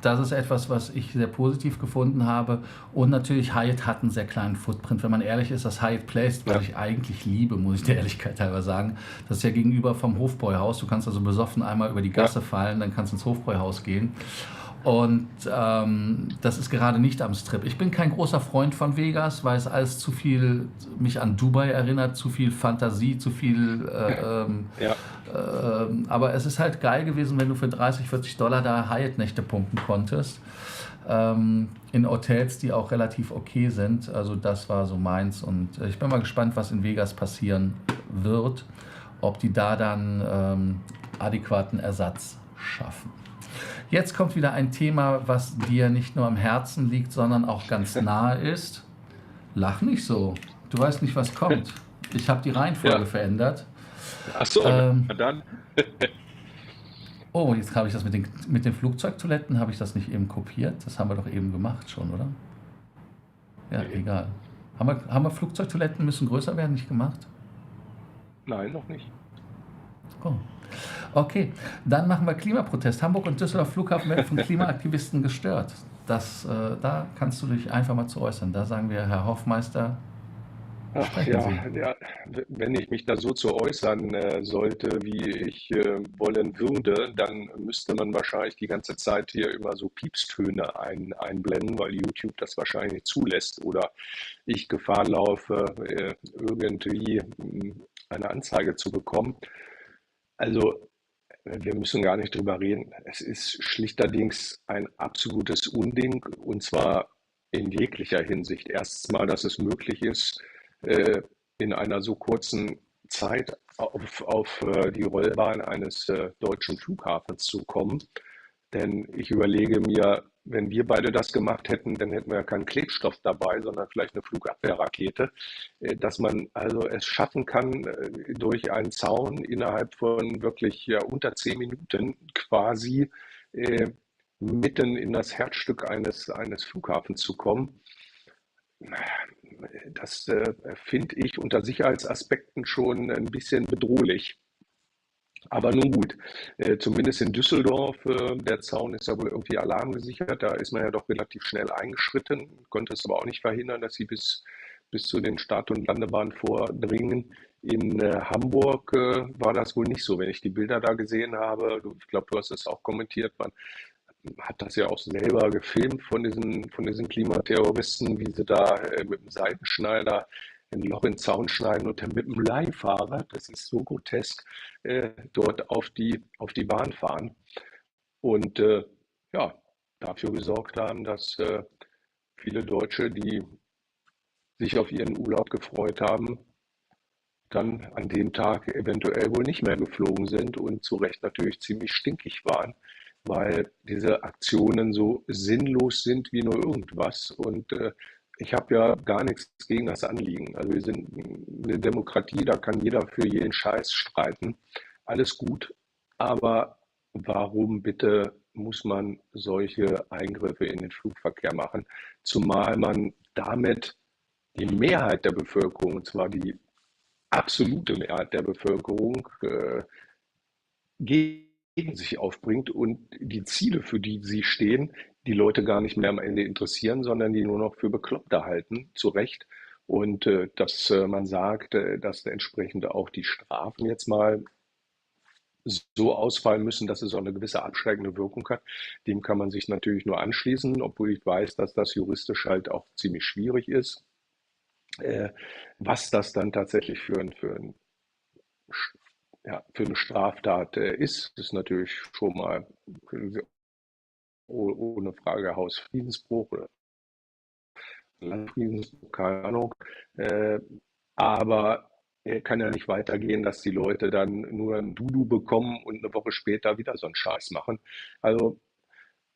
das ist etwas, was ich sehr positiv gefunden habe. Und natürlich, Hyatt hat einen sehr kleinen Footprint. Wenn man ehrlich ist, das Hyatt Place, was ja, ich eigentlich liebe, muss ich der Ehrlichkeit halber sagen, das ist ja gegenüber vom Hofbräuhaus. Du kannst also besoffen einmal über die ja, Gasse fallen, dann kannst du ins Hofbräuhaus gehen. Und das ist gerade nicht am Strip. Ich bin kein großer Freund von Vegas, weil es alles zu viel mich an Dubai erinnert, zu viel Fantasie, zu viel. ja, Aber es ist halt geil gewesen, wenn du für 30, $40 da Hyatt-Nächte pumpen konntest. In Hotels, die auch relativ okay sind. Also das war so meins. Und ich bin mal gespannt, was in Vegas passieren wird. Ob die da dann adäquaten Ersatz schaffen. Jetzt kommt wieder ein Thema, was dir nicht nur am Herzen liegt, sondern auch ganz nahe ist. Lach nicht so. Du weißt nicht, was kommt. Ich habe die Reihenfolge ja. verändert. Ach so, Ähm, na dann. oh, jetzt habe ich das mit den Flugzeugtoiletten, habe ich das nicht eben kopiert? Das haben wir doch eben gemacht schon, oder? Ja, Nee, egal. Haben wir Flugzeugtoiletten müssen größer werden, nicht gemacht? nein, noch nicht. Oh. Okay, dann machen wir Klimaprotest. Hamburg und Düsseldorf Flughafen werden von Klimaaktivisten gestört. Da kannst du dich einfach mal zu äußern. Da sagen wir, Herr Hoffmeister, Ach sprechen Sie. ja, ja, wenn ich mich da so zu äußern sollte, wie ich wollen würde, dann müsste man wahrscheinlich die ganze Zeit hier immer so Piepstöne einblenden, weil YouTube das wahrscheinlich nicht zulässt oder ich Gefahr laufe, irgendwie eine Anzeige zu bekommen. Also wir müssen gar nicht drüber reden. Es ist schlichterdings ein absolutes Unding und zwar in jeglicher Hinsicht. Erstens mal, dass es möglich ist, äh, in einer so kurzen Zeit auf die Rollbahn eines deutschen Flughafens zu kommen. Denn ich überlege mir, wenn wir beide das gemacht hätten, dann hätten wir ja keinen Klebstoff dabei, sondern vielleicht eine Flugabwehrrakete, dass man also es schaffen kann, durch einen Zaun innerhalb von wirklich ja, unter 10 Minuten quasi äh, mitten in das Herzstück eines Flughafens zu kommen. Das finde ich unter Sicherheitsaspekten schon ein bisschen bedrohlich. Aber nun gut, zumindest in Düsseldorf, der Zaun ist ja wohl irgendwie alarmgesichert. Da ist man ja doch relativ schnell eingeschritten, konnte es aber auch nicht verhindern, dass sie bis zu den Start- und Landebahnen vordringen. In Hamburg war das wohl nicht so, wenn ich die Bilder da gesehen habe. Ich glaube, du hast es auch kommentiert. Man hat das ja auch selber gefilmt von diesen Klimaterroristen, wie sie da mit dem Seitenschneider ein Loch in den Zaun schneiden und dann mit dem Leihfahrer, das ist so grotesk, dort auf die Bahn fahren und ja, dafür gesorgt haben, dass viele Deutsche, die sich auf ihren Urlaub gefreut haben, dann an dem Tag eventuell wohl nicht mehr geflogen sind und zu Recht natürlich ziemlich stinkig waren, weil diese Aktionen so sinnlos sind wie nur irgendwas. Und ich habe ja gar nichts gegen das Anliegen. Also wir sind eine Demokratie, da kann jeder für jeden Scheiß streiten. Alles gut. Aber warum bitte muss man solche Eingriffe in den Flugverkehr machen? Zumal man damit die Mehrheit der Bevölkerung, und zwar die absolute Mehrheit der Bevölkerung, gegen sich aufbringt und die Ziele, für die sie stehen, die Leute gar nicht mehr am Ende interessieren, sondern die nur noch für Bekloppte halten, zu Recht. Und dass man sagt, dass entsprechend auch die Strafen jetzt mal so ausfallen müssen, dass es auch eine gewisse abschreckende Wirkung hat, dem kann man sich natürlich nur anschließen, obwohl ich weiß, dass das juristisch halt auch ziemlich schwierig ist. Äh, Was das dann tatsächlich für eine Straftat ist natürlich schon mal ohne Frage Hausfriedensbruch oder Landfriedensbruch, keine Ahnung. Äh, aber kann ja nicht weitergehen, dass die Leute dann nur ein Dudu bekommen und eine Woche später wieder so einen Scheiß machen. Also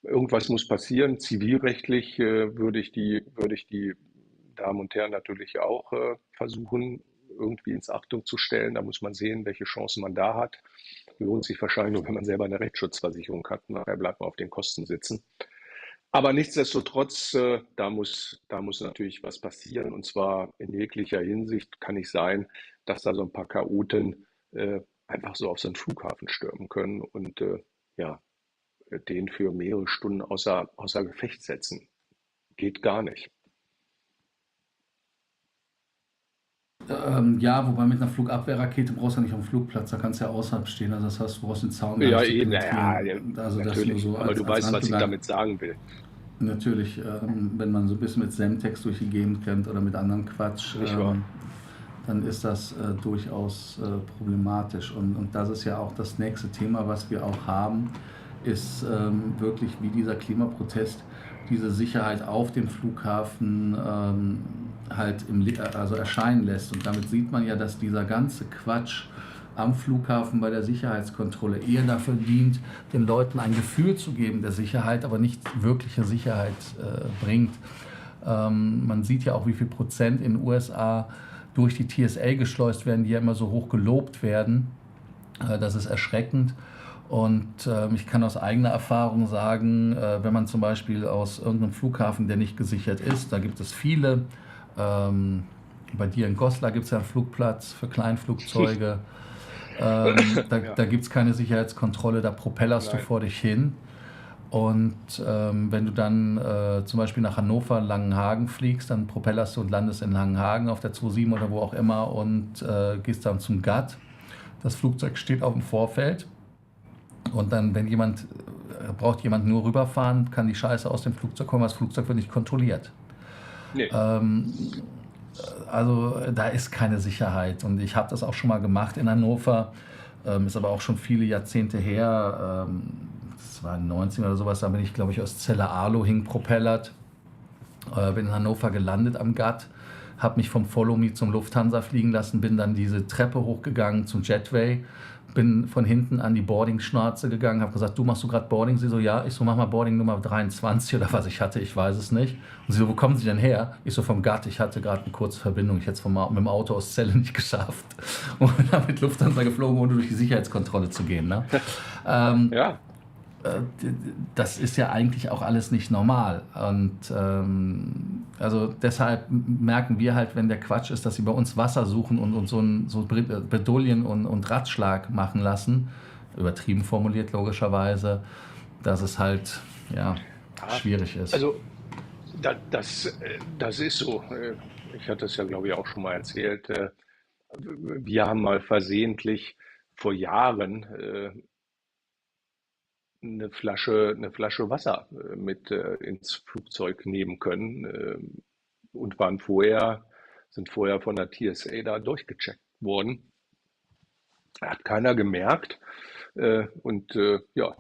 irgendwas muss passieren. Zivilrechtlich würde ich die Damen und Herren natürlich auch versuchen, irgendwie ins Achtung zu stellen. Da muss man sehen, welche Chancen man da hat. Lohnt sich wahrscheinlich nur, wenn man selber eine Rechtsschutzversicherung hat. Nachher bleibt man auf den Kosten sitzen. Aber nichtsdestotrotz, da muss natürlich was passieren. Und zwar in jeglicher Hinsicht kann nicht sein, dass da so ein paar Chaoten einfach so auf so einen Flughafen stürmen können und ja, den für mehrere Stunden außer Gefecht setzen. Geht gar nicht. Ja, wobei mit einer Flugabwehrrakete brauchst du ja nicht am Flugplatz, da kannst du ja außerhalb stehen. Also das heißt, du brauchst den Zaun gar Ja, nicht zu eben, naja, ja, penetrieren. Also das nur natürlich. so Aber du als weißt, was ich Randbemerkung. damit sagen will. Natürlich, wenn man so ein bisschen mit Semtex durch die Gegend rennt oder mit anderem Quatsch, Nicht wahr? dann ist das durchaus problematisch. Und das ist ja auch das nächste Thema, was wir auch haben, ist wirklich, wie dieser Klimaprotest diese Sicherheit auf dem Flughafen halt also erscheinen lässt. Und damit sieht man ja, dass dieser ganze Quatsch am Flughafen bei der Sicherheitskontrolle eher dafür dient, den Leuten ein Gefühl zu geben der Sicherheit, aber nicht wirkliche Sicherheit bringt. Man sieht ja auch, wie viel Prozent in den USA durch die TSA geschleust werden, die ja immer so hoch gelobt werden. Das ist erschreckend. Und ich kann aus eigener Erfahrung sagen, wenn man zum Beispiel aus irgendeinem Flughafen, der nicht gesichert ist, da gibt es viele. Bei dir in Goslar gibt es ja einen Flugplatz für Kleinflugzeuge. Ja, Da gibt es keine Sicherheitskontrolle, da propellerst du nein. vor dich hin. Und wenn du dann zum Beispiel nach Hannover, Langenhagen fliegst, dann propellerst du und landest in Langenhagen auf der 27 oder wo auch immer und gehst dann zum GATT. Das Flugzeug steht auf dem Vorfeld und dann, wenn braucht jemand nur rüberfahren, kann die Scheiße aus dem Flugzeug kommen, das Flugzeug wird nicht kontrolliert. Nee. Ähm, also da ist keine Sicherheit und ich habe das auch schon mal gemacht in Hannover, ist aber auch schon viele Jahrzehnte her, das war in den 90 oder sowas, da bin ich glaube ich aus Zelle-Arlo hingpropellert, bin in Hannover gelandet am GATT, habe mich vom Follow Me zum Lufthansa fliegen lassen, bin dann diese Treppe hochgegangen zum Jetway, bin von hinten an die Boarding-Schnauze gegangen, habe gesagt, du machst du gerade Boarding? Sie so, ja. Ich so, mach mal Boarding Nummer 23 oder was ich hatte, ich weiß es nicht. Und sie so, wo kommen Sie denn her? Ich so, vom GATT, ich hatte gerade eine kurze Verbindung, ich hätte es mit dem Auto aus Celle nicht geschafft. Und bin dann mit Lufthansa geflogen, ohne durch die Sicherheitskontrolle zu gehen. Ne? Ähm, Ja, Das ist ja eigentlich auch alles nicht normal. Und also deshalb merken wir halt, wenn der Quatsch ist, dass sie bei uns Wasser suchen und so Bredouillen und Ratschlag machen lassen, übertrieben formuliert logischerweise, dass es halt ja, ja. schwierig ist. Also das ist so. Ich hatte es ja, glaube ich, auch schon mal erzählt. Wir haben mal versehentlich vor Jahren eine Flasche Wasser mit ins Flugzeug nehmen können und sind vorher von der TSA da durchgecheckt worden. Hat keiner gemerkt. Und ja,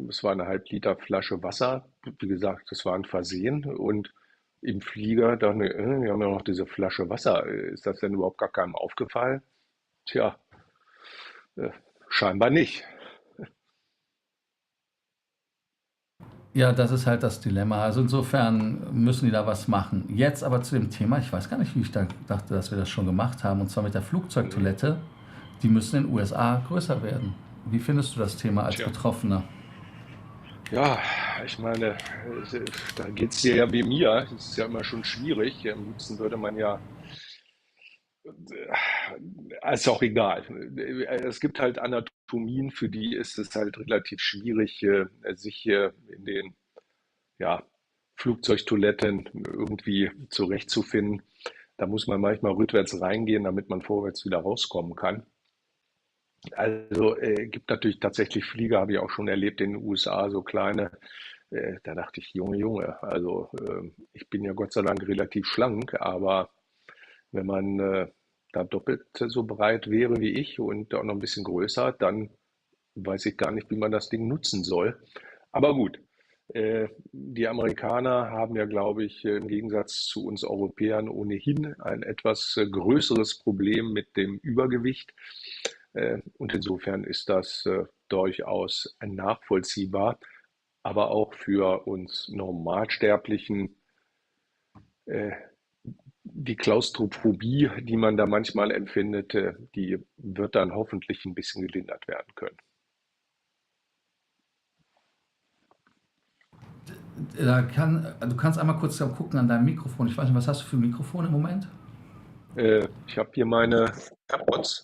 es war eine Halb-Liter Flasche Wasser. Wie gesagt, das war ein Versehen. Und im Flieger dachten wir, wir haben ja noch diese Flasche Wasser. Ist das denn überhaupt gar keinem aufgefallen? Tja, äh, scheinbar nicht. Ja, das ist halt das Dilemma. Also insofern müssen die da was machen. Jetzt aber zu dem Thema, ich weiß gar nicht, wie ich da dachte, dass wir das schon gemacht haben, und zwar mit der Mhm. Flugzeugtoilette. Die müssen in den USA größer werden. Wie findest du das Thema als Tja. Betroffener? Ja, ich meine, da geht's dir ja wie mir. Das ist ja immer schon schwierig. Am liebsten würde man ja, ist auch egal. Es gibt halt Anatomien, für die ist es halt relativ schwierig, sich in den, ja, Flugzeugtoiletten irgendwie zurechtzufinden. Da muss man manchmal rückwärts reingehen, damit man vorwärts wieder rauskommen kann. Also gibt natürlich tatsächlich Flieger, habe ich auch schon erlebt in den USA, so kleine. Da dachte ich, Junge, Junge, also ich bin ja Gott sei Dank relativ schlank, aber wenn man da doppelt so breit wäre wie ich und auch noch ein bisschen größer, dann weiß ich gar nicht, wie man das Ding nutzen soll. Aber gut, die Amerikaner haben ja, glaube ich, im Gegensatz zu uns Europäern ohnehin ein etwas größeres Problem mit dem Übergewicht. Und insofern ist das durchaus nachvollziehbar. Aber auch für uns Normalsterblichen, äh, die Klaustrophobie, die man da manchmal empfindet, die wird dann hoffentlich ein bisschen gelindert werden können. Du kannst einmal kurz gucken an deinem Mikrofon. Ich weiß nicht, was hast du für ein Mikrofon im Moment? Ich habe hier meine AirPods.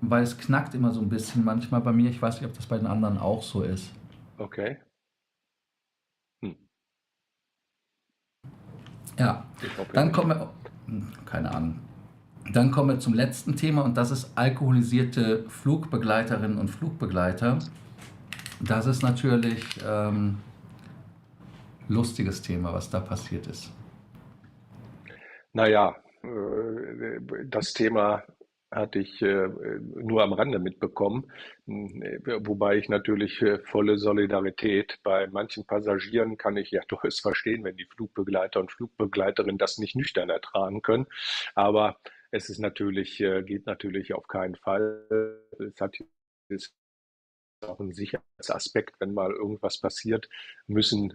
Weil es knackt immer so ein bisschen manchmal bei mir. Ich weiß nicht, ob das bei den anderen auch so ist. Okay. Hm. Ja, Ich hoffe dann nicht. kommen wir, keine Ahnung. Dann kommen wir zum letzten Thema, und das ist alkoholisierte Flugbegleiterinnen und Flugbegleiter. Das ist natürlich lustiges Thema, was da passiert ist. Naja, das Thema hatte ich nur am Rande mitbekommen, wobei ich natürlich volle Solidarität bei manchen Passagieren kann ich ja durchaus verstehen, wenn die Flugbegleiter und Flugbegleiterinnen das nicht nüchtern ertragen können. Aber es ist natürlich, geht natürlich auf keinen Fall. Es hat ist auch ein Sicherheitsaspekt, wenn mal irgendwas passiert, müssen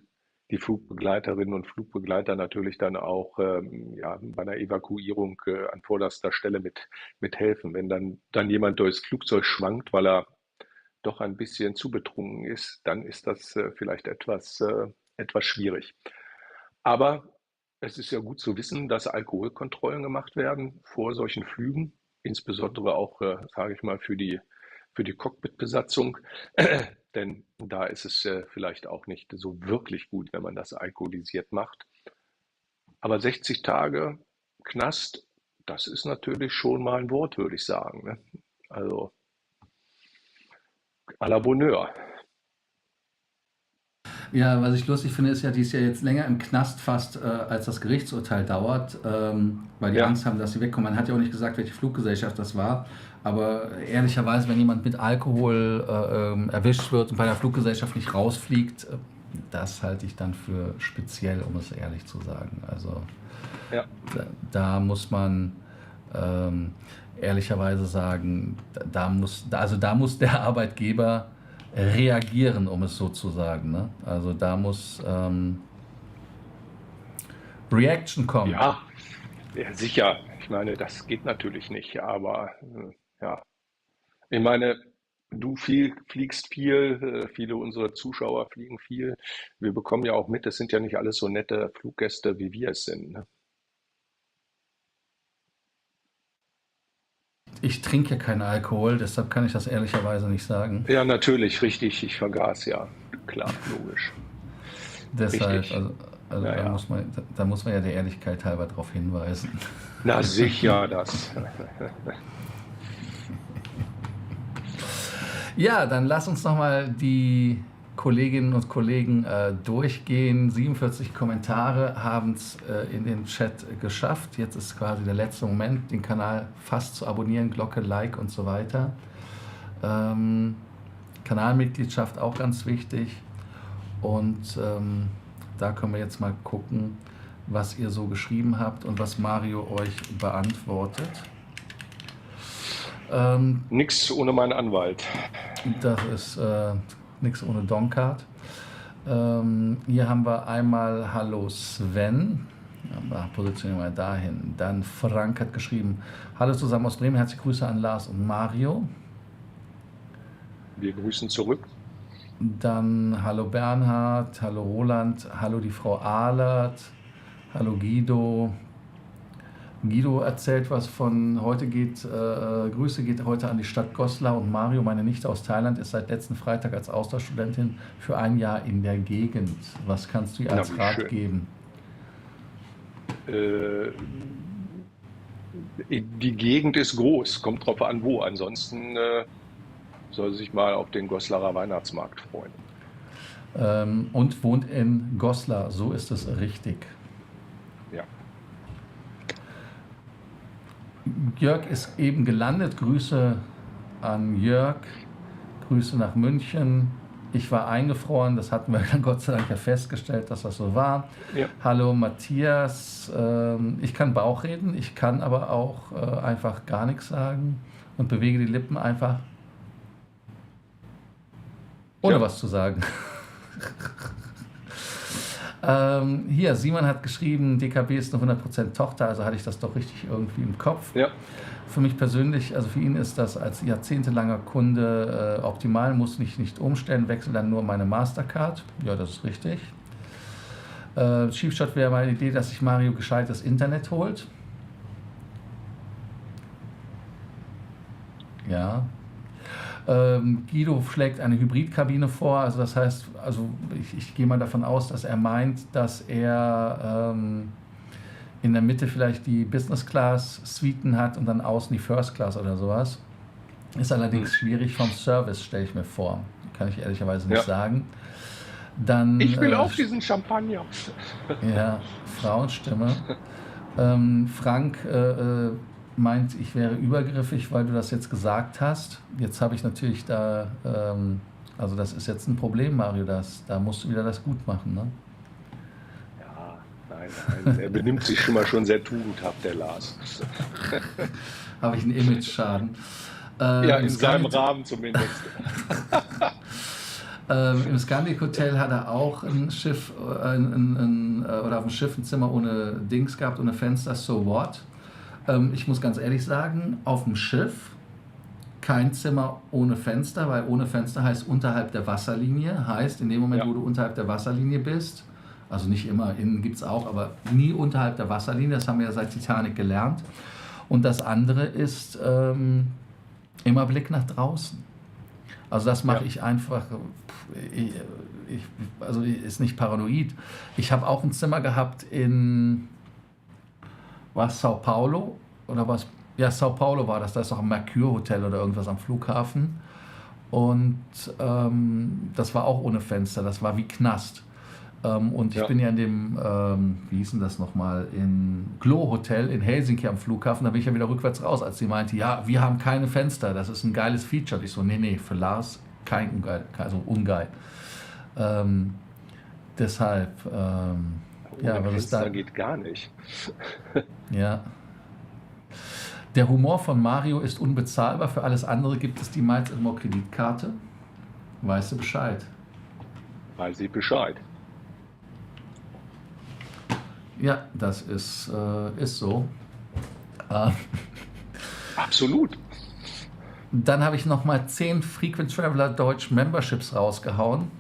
die Flugbegleiterinnen und Flugbegleiter natürlich dann auch ja, bei einer Evakuierung an vorderster Stelle mit helfen. Wenn dann jemand durchs Flugzeug schwankt, weil er doch ein bisschen zu betrunken ist, dann ist das vielleicht etwas schwierig. Aber es ist ja gut zu wissen, dass Alkoholkontrollen gemacht werden vor solchen Flügen, insbesondere auch, sage ich mal, für die Cockpitbesatzung. Denn da ist es vielleicht auch nicht so wirklich gut, wenn man das alkoholisiert macht. Aber 60 Tage Knast, das ist natürlich schon mal ein Wort, würde ich sagen. Ne? Also à la Bonheur. Ja, was ich lustig finde, ist ja, die ist ja jetzt länger im Knast fast, als das Gerichtsurteil dauert, weil die Ja, Angst haben, dass sie wegkommen. Man hat ja auch nicht gesagt, welche Fluggesellschaft das war. Aber ehrlicherweise, wenn jemand mit Alkohol erwischt wird und bei der Fluggesellschaft nicht rausfliegt, das halte ich dann für speziell, um es ehrlich zu sagen. Also ja, da muss man ähm, ehrlicherweise sagen, da muss der Arbeitgeber reagieren, um es so zu sagen. Ne? Also da muss Reaction kommen. ja, ja, sicher. Ich meine, das geht natürlich nicht, aber ja. Ich meine, fliegst viel, viele unserer Zuschauer fliegen viel. Wir bekommen ja auch mit, es sind ja nicht alles so nette Fluggäste, wie wir es sind. Ne? Ich trinke keinen Alkohol, deshalb kann ich das ehrlicherweise nicht sagen. Ja, natürlich, richtig, ich vergaß, ja. Klar, logisch. Deshalb, Richtig. also Naja. da muss man ja der Ehrlichkeit halber darauf hinweisen. Na sicher, das. Ja, dann lass uns nochmal die Kolleginnen und Kollegen durchgehen. 47 Kommentare haben es in den Chat geschafft. Jetzt ist quasi der letzte Moment, den Kanal fast zu abonnieren, Glocke, Like und so weiter. Kanalmitgliedschaft auch ganz wichtig. Und da können wir jetzt mal gucken, was ihr so geschrieben habt und was Mario euch beantwortet. Nix ohne meinen Anwalt. Das ist nichts ohne Doncard. Hier haben wir einmal Hallo Sven. Ja, positionieren wir dahin. Dann Frank hat geschrieben, hallo zusammen aus Bremen, herzliche Grüße an Lars und Mario. Wir grüßen zurück. Dann hallo Bernhard, hallo Roland, hallo die Frau Ahlert, hallo Guido. Guido erzählt was von, Grüße geht heute an die Stadt Goslar und Mario, meine Nichte aus Thailand, ist seit letzten Freitag als Austauschstudentin für ein Jahr in der Gegend. Was kannst du ihr als Rat geben? Die Gegend ist groß, kommt drauf an wo. Ansonsten soll sie sich mal auf den Goslarer Weihnachtsmarkt freuen. Und wohnt in Goslar, so ist es richtig. Ja. Jörg ist eben gelandet, Grüße an Jörg, Grüße nach München. Ich war eingefroren, das hatten wir dann Gott sei Dank ja festgestellt, dass das so war. Ja. Hallo Matthias, ich kann Bauch reden, ich kann aber auch einfach gar nichts sagen und bewege die Lippen einfach, ohne was zu sagen. Hier, Simon hat geschrieben, DKB ist eine 100% Tochter, also hatte ich das doch richtig irgendwie im Kopf. Ja. Für mich persönlich, also für ihn ist das als jahrzehntelanger Kunde optimal, muss mich nicht umstellen, wechsle dann nur meine Mastercard. Ja, das ist richtig. Chiefshot wäre meine Idee, dass sich Mario gescheites Internet holt. Ja. Guido schlägt eine Hybridkabine vor, also das heißt, also ich gehe mal davon aus, dass er meint, dass er in der Mitte vielleicht die Business Class Suiten hat und dann außen die First Class oder sowas. Ist allerdings schwierig vom Service, stelle ich mir vor. Kann ich ehrlicherweise nicht sagen. Dann, ich will auch diesen Champagner. Ja, Frauenstimme. Frank meint, ich wäre übergriffig, weil du das jetzt gesagt hast. Jetzt habe ich natürlich da, also das ist jetzt ein Problem, Mario, da musst du wieder das gut machen, ne? Nein, er benimmt sich schon sehr tugendhaft, der Lars. Habe ich einen Image-Schaden? Ja, in seinem Rahmen zumindest. Im Scandic Hotel hat er auch ein Schiff, oder auf dem Schiff ein Zimmer ohne Dings gehabt, ohne Fenster, so what? Ich muss ganz ehrlich sagen, auf dem Schiff kein Zimmer ohne Fenster, weil ohne Fenster heißt unterhalb der Wasserlinie, heißt in dem Moment, wo du unterhalb der Wasserlinie bist, also nicht immer, innen gibt es auch, aber nie unterhalb der Wasserlinie, das haben wir ja seit Titanic gelernt. Und das andere ist immer Blick nach draußen. Also das mache ich einfach, also ist nicht paranoid. Ich habe auch ein Zimmer gehabt in, was, Sao Paulo oder was? Ja, Sao Paulo war das, da ist auch ein Mercure Hotel oder irgendwas am Flughafen. Und das war auch ohne Fenster, das war wie Knast. Und ich bin ja in dem, wie hieß denn das nochmal, in Glow Hotel in Helsinki am Flughafen, da bin ich ja wieder rückwärts raus, als sie meinte, ja, wir haben keine Fenster, das ist ein geiles Feature. Und ich so, nee, für Lars kein ungeil, also ungeil. Deshalb, ja, was ist da? Fenster geht gar nicht. Ja. Der Humor von Mario ist unbezahlbar, für alles andere gibt es die Miles & More Kreditkarte. Weißt du Bescheid? Weiß ich Bescheid. Ja, das ist so. Absolut. Dann habe ich nochmal 10 Frequent Traveler Deutsch Memberships rausgehauen.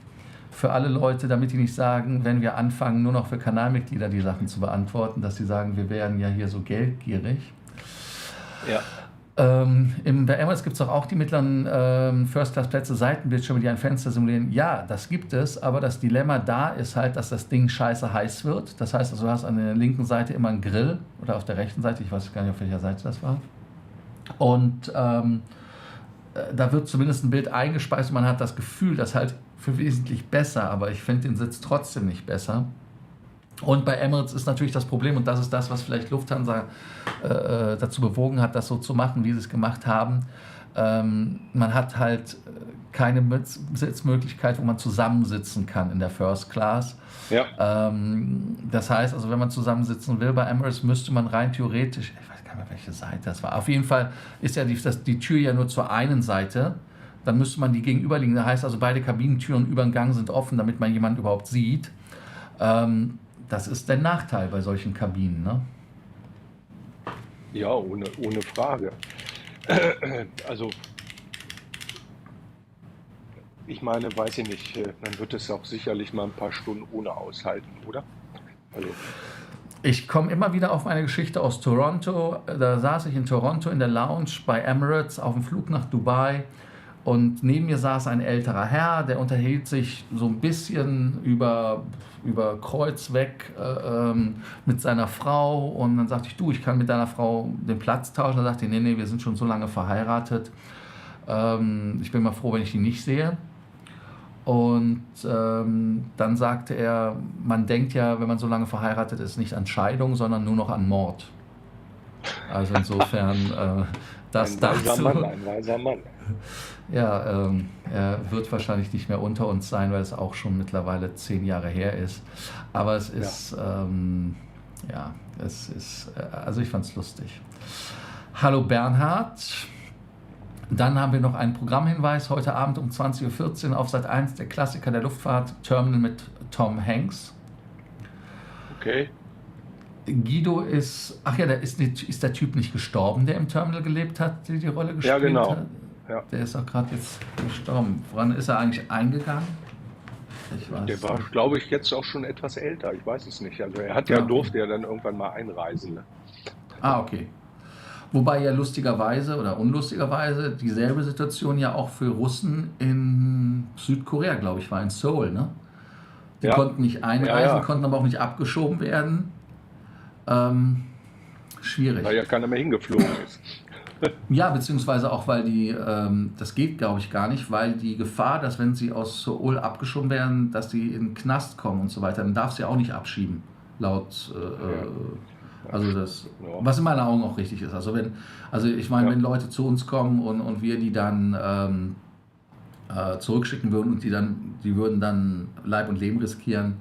Für alle Leute, damit die nicht sagen, wenn wir anfangen, nur noch für Kanalmitglieder die Sachen zu beantworten, dass sie sagen, wir werden ja hier so geldgierig. Ja. Bei Emirates gibt es auch die mittleren First-Class-Plätze, Seitenbildschirme, die ein Fenster simulieren. Ja, das gibt es, aber das Dilemma da ist halt, dass das Ding scheiße heiß wird. Das heißt, also, du hast an der linken Seite immer einen Grill oder auf der rechten Seite, ich weiß gar nicht, auf welcher Seite das war. Und da wird zumindest ein Bild eingespeist und man hat das Gefühl, das halt für wesentlich besser, aber ich finde den Sitz trotzdem nicht besser. Und bei Emirates ist natürlich das Problem, und das ist das, was vielleicht Lufthansa dazu bewogen hat, das so zu machen, wie sie es gemacht haben. Man hat halt keine Sitzmöglichkeit, wo man zusammensitzen kann in der First Class. Ja. Das heißt, also wenn man zusammensitzen will bei Emirates, müsste man rein theoretisch, ich weiß gar nicht mehr, welche Seite das war. Auf jeden Fall ist ja die Tür ja nur zur einen Seite. dann müsste man die gegenüberliegende, heißt also beide Kabinentüren über den Gang sind offen, damit man jemanden überhaupt sieht. Das ist der Nachteil bei solchen Kabinen, ne? Ja, ohne Frage. Also, ich meine, weiß ich nicht, man wird es auch sicherlich mal ein paar Stunden ohne aushalten, oder? Also, Ich komme immer wieder auf eine Geschichte aus Toronto. Da saß ich in Toronto in der Lounge bei Emirates auf dem Flug nach Dubai und neben mir saß ein älterer Herr, der unterhielt sich so ein bisschen über Kreuz weg mit seiner Frau und dann sagte ich, du, ich kann mit deiner Frau den Platz tauschen. Da sagte ich, nee, wir sind schon so lange verheiratet. Ich bin mal froh, wenn ich die nicht sehe. Und dann sagte er, man denkt ja, wenn man so lange verheiratet ist, nicht an Scheidung, sondern nur noch an Mord. Also insofern, das ein weiser dazu. Mann, ein weiser Mann. Ja, er wird wahrscheinlich nicht mehr unter uns sein, weil es auch schon mittlerweile 10 Jahre her ist. Aber es Ja. ist, also ich fand es lustig. Hallo Bernhard. Dann haben wir noch einen Programmhinweis heute Abend um 20:14 Uhr auf Sat 1, der Klassiker der Luftfahrt, Terminal mit Tom Hanks. Okay. Guido ist, ach ja, ist der Typ nicht gestorben, der im Terminal gelebt hat, der die Rolle gespielt Ja, genau. hat? Ja. Der ist auch gerade jetzt gestorben. Woran ist er eigentlich eingegangen? Ich weiß Der war, nicht. glaube ich, jetzt auch schon etwas älter. Ich weiß es nicht. Also er Ja, okay. durfte ja dann irgendwann mal einreisen. Ne? Ah, okay. Wobei ja lustigerweise oder unlustigerweise dieselbe Situation ja auch für Russen in Südkorea, glaube ich, war in Seoul, ne? Die Ja. konnten nicht einreisen, Ja, ja. konnten aber auch nicht abgeschoben werden. Schwierig. Weil ja keiner mehr hingeflogen ist. Ja, beziehungsweise auch, weil das geht, glaube ich, gar nicht, weil die Gefahr, dass wenn sie aus Seoul abgeschoben werden, dass sie in den Knast kommen und so weiter, dann darf sie auch nicht abschieben, laut, also das, Ja. was in meinen Augen auch richtig ist. Also ich meine, Ja. wenn Leute zu uns kommen und wir die dann zurückschicken würden und die würden dann Leib und Leben riskieren,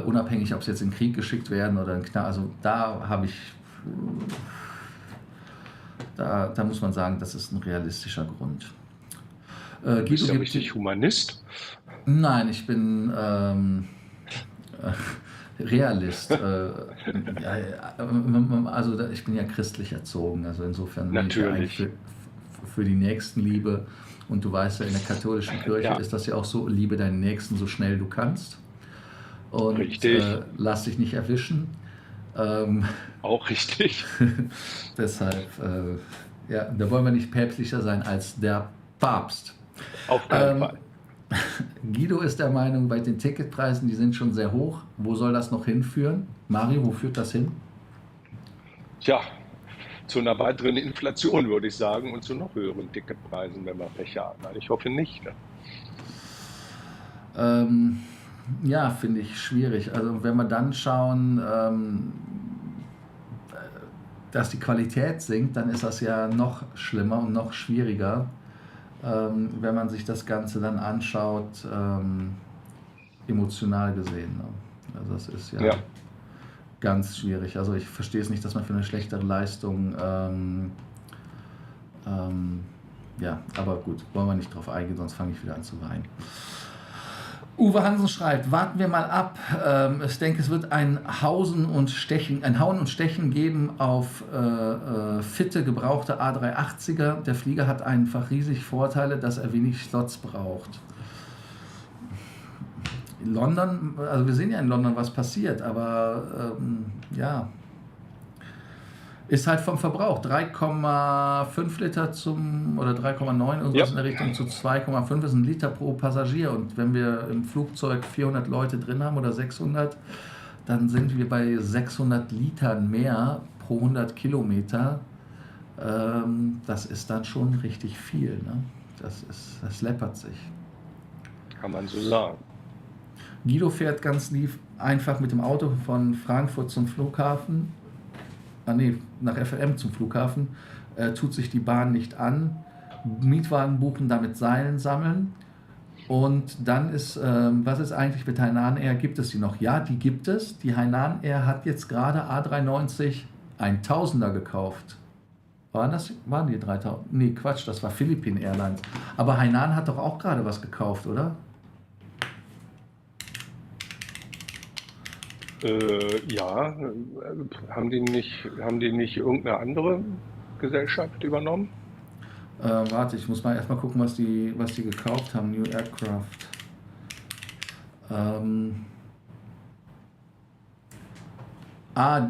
unabhängig, ob sie jetzt in den Krieg geschickt werden oder in Knast, also da habe ich, da muss man sagen, das ist ein realistischer Grund. Du bist ja gibt richtig Humanist. Nein, ich bin Realist. Also ich bin ja christlich erzogen, also insofern bin ich ja eigentlich Natürlich. für die Nächstenliebe. Und du weißt ja, in der katholischen Kirche Ja. ist das ja auch so, liebe deinen Nächsten so schnell du kannst. Und Richtig. lass dich nicht erwischen. Auch richtig. Deshalb, ja, da wollen wir nicht päpstlicher sein als der Papst. Auf keinen Fall. Guido ist der Meinung, bei den Ticketpreisen, die sind schon sehr hoch. Wo soll das noch hinführen? Mario, wo führt das hin? Tja, zu einer weiteren Inflation, würde ich sagen, und zu noch höheren Ticketpreisen, wenn wir Pech haben. Ich hoffe nicht. Ne? Ja, finde ich schwierig. Also wenn wir dann schauen, dass die Qualität sinkt, dann ist das ja noch schlimmer und noch schwieriger. Wenn man sich das Ganze dann anschaut, emotional gesehen. Ne? Also das ist ja, Ja. ganz schwierig. Also ich verstehe es nicht, dass man für eine schlechtere Leistung, ja, aber gut, wollen wir nicht drauf eingehen, sonst fange ich wieder an zu weinen. Uwe Hansen schreibt, warten wir mal ab. Ich denke, es wird ein Hauen und Stechen geben auf fitte, gebrauchte A380er. Der Flieger hat einfach riesig Vorteile, dass er wenig Slots braucht. In London, also wir sehen ja in London, was passiert, aber ja, ist halt vom Verbrauch 3,5 Liter oder 3,9 irgendwas Ja. in der Richtung zu 2,5 ist ein Liter pro Passagier. Und wenn wir im Flugzeug 400 Leute drin haben oder 600, dann sind wir bei 600 Litern mehr pro 100 Kilometer. Das ist dann schon richtig viel. Ne? Das läppert sich. Kann man so sagen. Guido fährt ganz lieb einfach mit dem Auto von Frankfurt zum Flughafen. Nach FLM zum Flughafen, tut sich die Bahn nicht an, Mietwagen buchen, damit Seilen sammeln und dann ist, was ist eigentlich mit Hainan Air, gibt es die noch? Ja, die gibt es. Die Hainan Air hat jetzt gerade A390 1000er gekauft. Waren die 3000? Nee, Quatsch, das war Philippine Airlines. Aber Hainan hat doch auch gerade was gekauft, oder? Ja, haben die nicht irgendeine andere Gesellschaft übernommen? Warte, ich muss mal erstmal gucken, was die gekauft haben. New Aircraft.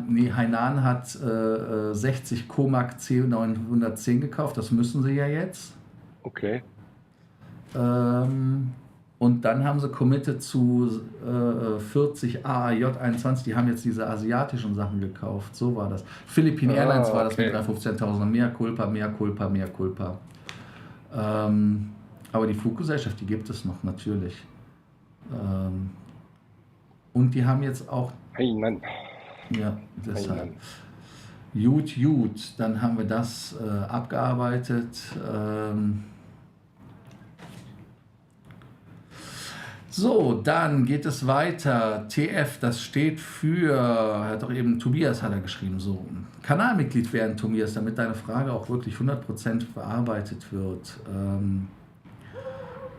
Nee, Hainan hat 60 Comac C910 gekauft. Das müssen sie ja jetzt. Okay. Und dann haben sie committed zu 40 AAJ21. Die haben jetzt diese asiatischen Sachen gekauft. So war das. Philippine Airlines war das mit okay. 315.000. Mehr Culpa, mehr Culpa, mehr Culpa. Aber die Fluggesellschaft, die gibt es noch, natürlich. Und die haben jetzt auch, Hainan. ja, deshalb. Hainan. Gut. Dann haben wir das abgearbeitet. So, dann geht es weiter. TF, das steht für, hat doch eben Tobias hat er geschrieben, so. Kanalmitglied werden, Tobias, damit deine Frage auch wirklich 100% bearbeitet wird.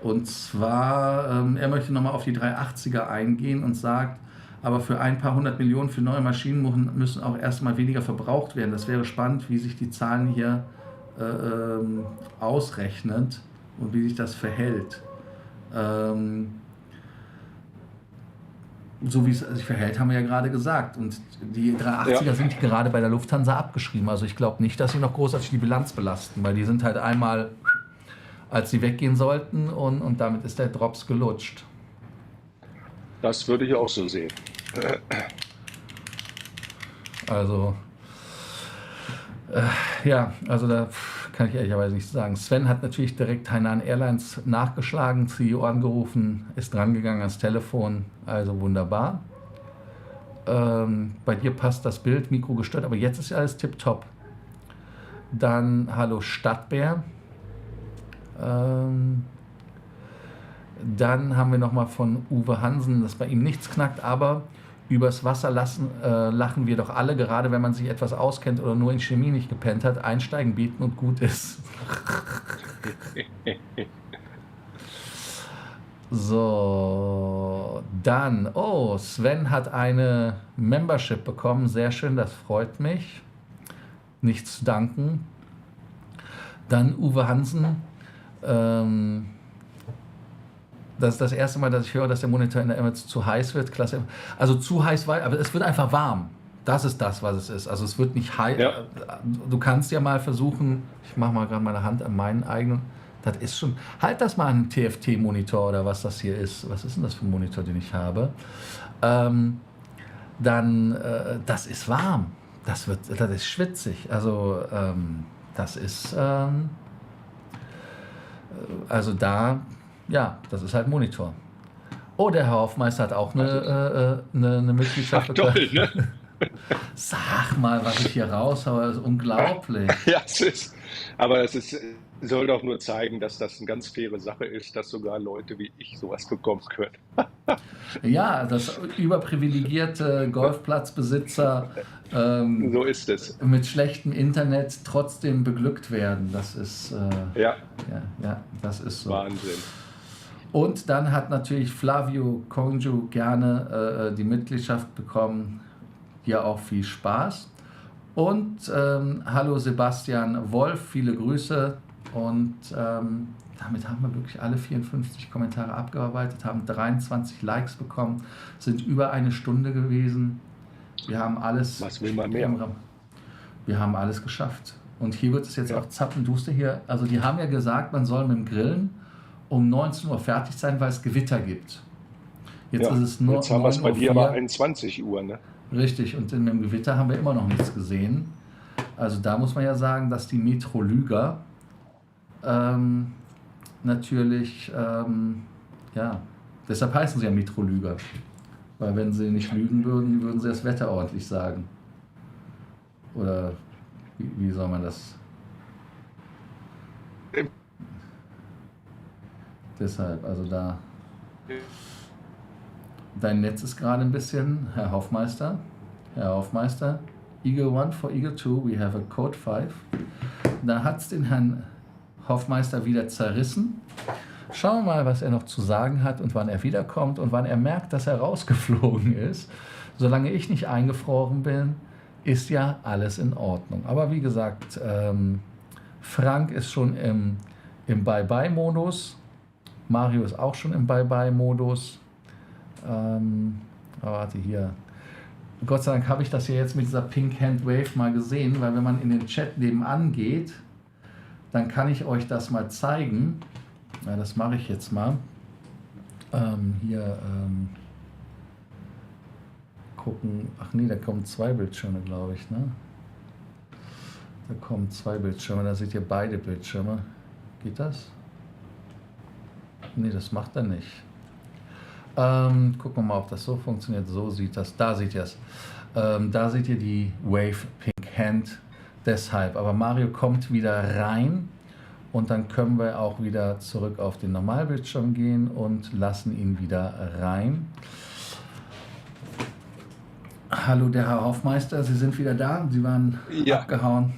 Und zwar, er möchte nochmal auf die 380er eingehen und sagt, aber für ein paar 100 Millionen für neue Maschinen müssen auch erstmal weniger verbraucht werden. Das wäre spannend, wie sich die Zahlen hier ausrechnet und wie sich das verhält. So wie es sich verhält, haben wir ja gerade gesagt. Und die 380er sind gerade bei der Lufthansa abgeschrieben. Also ich glaube nicht, dass sie noch großartig die Bilanz belasten, weil die sind halt einmal, als sie weggehen sollten, und damit ist der Drops gelutscht. Das würde ich auch so sehen. Also, ja, also da kann ich ehrlicherweise nichts sagen. Sven hat natürlich direkt Hainan Airlines nachgeschlagen, CEO angerufen, ist drangegangen ans Telefon, also wunderbar. Bei dir passt das Bild, Mikro gestört, aber jetzt ist ja alles tipptopp. Dann hallo Stadtbär. Dann haben wir nochmal von Uwe Hansen, dass bei ihm nichts knackt, aber übers Wasser lachen wir doch alle, gerade wenn man sich etwas auskennt oder nur in Chemie nicht gepennt hat, einsteigen, beten und gut ist. So, dann, Sven hat eine Membership bekommen, sehr schön, das freut mich. Nichts zu danken. Dann Uwe Hansen, das ist das erste Mal, dass ich höre, dass der Monitor in der Emirates zu heiß wird. Klasse. Also zu heiß, aber es wird einfach warm. Das ist das, was es ist. Also es wird nicht heiß. Ja. Du kannst ja mal versuchen, ich mache mal gerade meine Hand an meinen eigenen. Das ist schon. Halt das mal an einen TFT-Monitor oder was das hier ist. Was ist denn das für ein Monitor, den ich habe? Das ist warm. Das ist schwitzig. Also das ist. Also da. Ja, das ist halt Monitor. Oh, der Herr Hofmeister hat auch eine Mitgliedschaft bekommen. Toll, ne? Sag mal, was ich hier raushaue, das ist unglaublich. Ja, aber soll doch nur zeigen, dass das eine ganz faire Sache ist, dass sogar Leute wie ich sowas bekommen können. Ja, dass überprivilegierte Golfplatzbesitzer So ist es. mit schlechtem Internet trotzdem beglückt werden. Das ist, Ja, das ist so. Wahnsinn. Und dann hat natürlich Flavio Conju gerne die Mitgliedschaft bekommen. Dir auch viel Spaß. Und hallo Sebastian Wolf, viele Grüße. Und damit haben wir wirklich alle 54 Kommentare abgearbeitet, haben 23 Likes bekommen, sind über eine Stunde gewesen. Wir haben alles. Was will man mehr? Wir haben alles geschafft. Und hier wird es jetzt auch zappenduster hier. Also die haben ja gesagt, man soll mit dem Grillen um 19 Uhr fertig sein, weil es Gewitter gibt. Jetzt ist es nur Jetzt haben wir es bei 9:04 dir aber 21 Uhr, ne? Richtig, und in dem Gewitter haben wir immer noch nichts gesehen. Also da muss man ja sagen, dass die Metrolüger natürlich, deshalb heißen sie ja Metrolüger. Weil wenn sie nicht lügen würden, würden sie das Wetter ordentlich sagen. Oder wie soll man das? Deshalb, also da. Dein Netz ist gerade ein bisschen, Herr Hofmeister. Eagle 1 for Eagle 2, we have a Code 5. Da hat es den Herrn Hoffmeister wieder zerrissen. Schauen wir mal, was er noch zu sagen hat und wann er wiederkommt und wann er merkt, dass er rausgeflogen ist. Solange ich nicht eingefroren bin, ist ja alles in Ordnung. Aber wie gesagt, Frank ist schon im Bye-Bye-Modus. Mario ist auch schon im Bye-Bye-Modus. Warte hier. Gott sei Dank habe ich das hier jetzt mit dieser Pink Hand Wave mal gesehen, weil wenn man in den Chat nebenan geht, dann kann ich euch das mal zeigen. Ja, das mache ich jetzt mal. Gucken. Ach nee, da kommen 2 Bildschirme, glaube ich. Ne? Da kommen 2 Bildschirme, da seht ihr beide Bildschirme. Geht das? Nee, das macht er nicht. Gucken wir mal, ob das so funktioniert. So sieht das. Da seht ihr es. Da seht ihr die Wave Pink Hand. Deshalb. Aber Mario kommt wieder rein und dann können wir auch wieder zurück auf den Normalbildschirm gehen und lassen ihn wieder rein. Hallo, der Herr Hoffmeister, Sie sind wieder da. Sie waren abgehauen.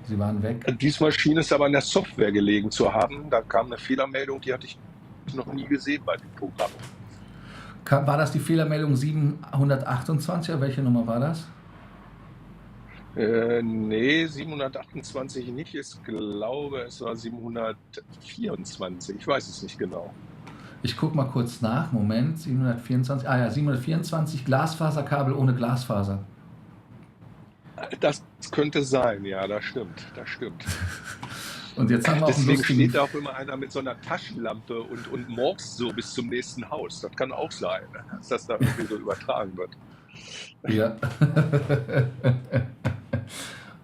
Sie waren weg. Diesmal schien es aber an der Software gelegen zu haben. Da kam eine Fehlermeldung, die hatte ich noch nie gesehen bei dem Programm. War das die Fehlermeldung 728 oder welche Nummer war das? Nee, 728 nicht. Ich glaube, es war 724. Ich weiß es nicht genau. Ich gucke mal kurz nach. Moment, 724. Ah ja, 724 Glasfaserkabel ohne Glasfaser. Das könnte sein, ja, das stimmt. Und jetzt haben wir auch Deswegen steht da auch immer einer mit so einer Taschenlampe und morst so bis zum nächsten Haus. Das kann auch sein, dass das da irgendwie so übertragen wird. Ja.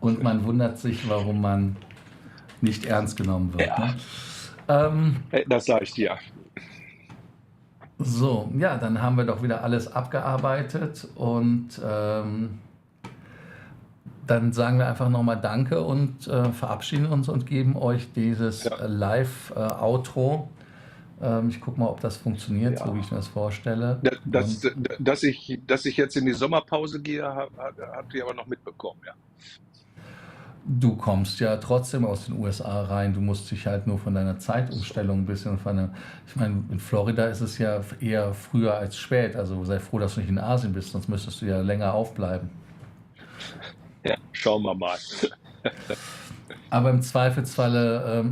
Und man wundert sich, warum man nicht ernst genommen wird. Ja. Ne? Das sage ich dir. So, ja, dann haben wir doch wieder alles abgearbeitet und dann sagen wir einfach nochmal Danke und verabschieden uns und geben euch dieses Live-Outro. Ich gucke mal, ob das funktioniert, so wie ich mir das vorstelle. Dass ich jetzt in die Sommerpause gehe, habt ihr aber noch mitbekommen, ja. Du kommst ja trotzdem aus den USA rein. Du musst dich halt nur von deiner Zeitumstellung ein bisschen ich meine, in Florida ist es ja eher früher als spät. Also sei froh, dass du nicht in Asien bist, sonst müsstest du ja länger aufbleiben. Ja, schauen wir mal. Aber im Zweifelsfalle,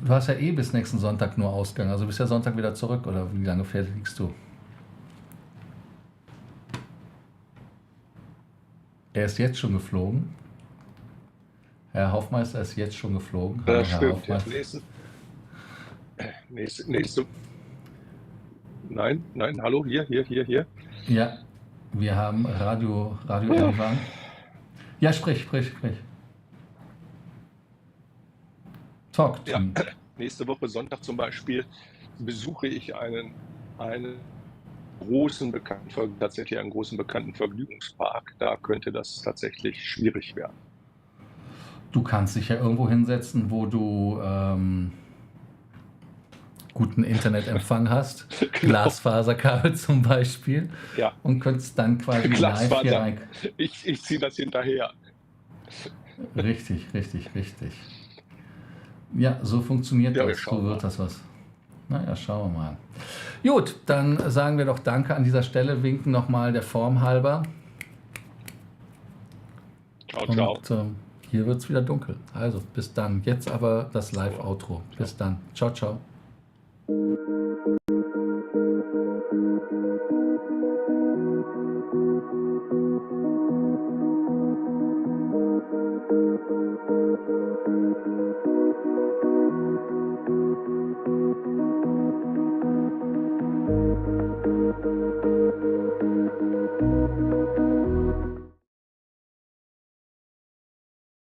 du hast ja bis nächsten Sonntag nur Ausgang. Also bist ja Sonntag wieder zurück, oder wie lange fliegst du? Er ist jetzt schon geflogen. Herr Hoffmeister ist jetzt schon geflogen. Das stimmt. Ja. Nächste. Nein, hallo, hier. Ja, wir haben Radio Empfang. Ja, sprich. Talk. Ja, nächste Woche Sonntag zum Beispiel besuche ich einen großen bekannten Vergnügungspark. Da könnte das tatsächlich schwierig werden. Du kannst dich ja irgendwo hinsetzen, wo du guten Internetempfang hast. Genau. Glasfaserkabel zum Beispiel. Ja. Und könntest dann quasi live hier rein. Ich ziehe das hinterher. Richtig. Ja, so funktioniert das. So wird das was. Naja, schauen wir mal. Gut, dann sagen wir doch Danke an dieser Stelle, winken nochmal der Form halber. Ciao. Und hier wird es wieder dunkel. Also bis dann. Jetzt aber das Live-Outro. Bis dann. Ciao.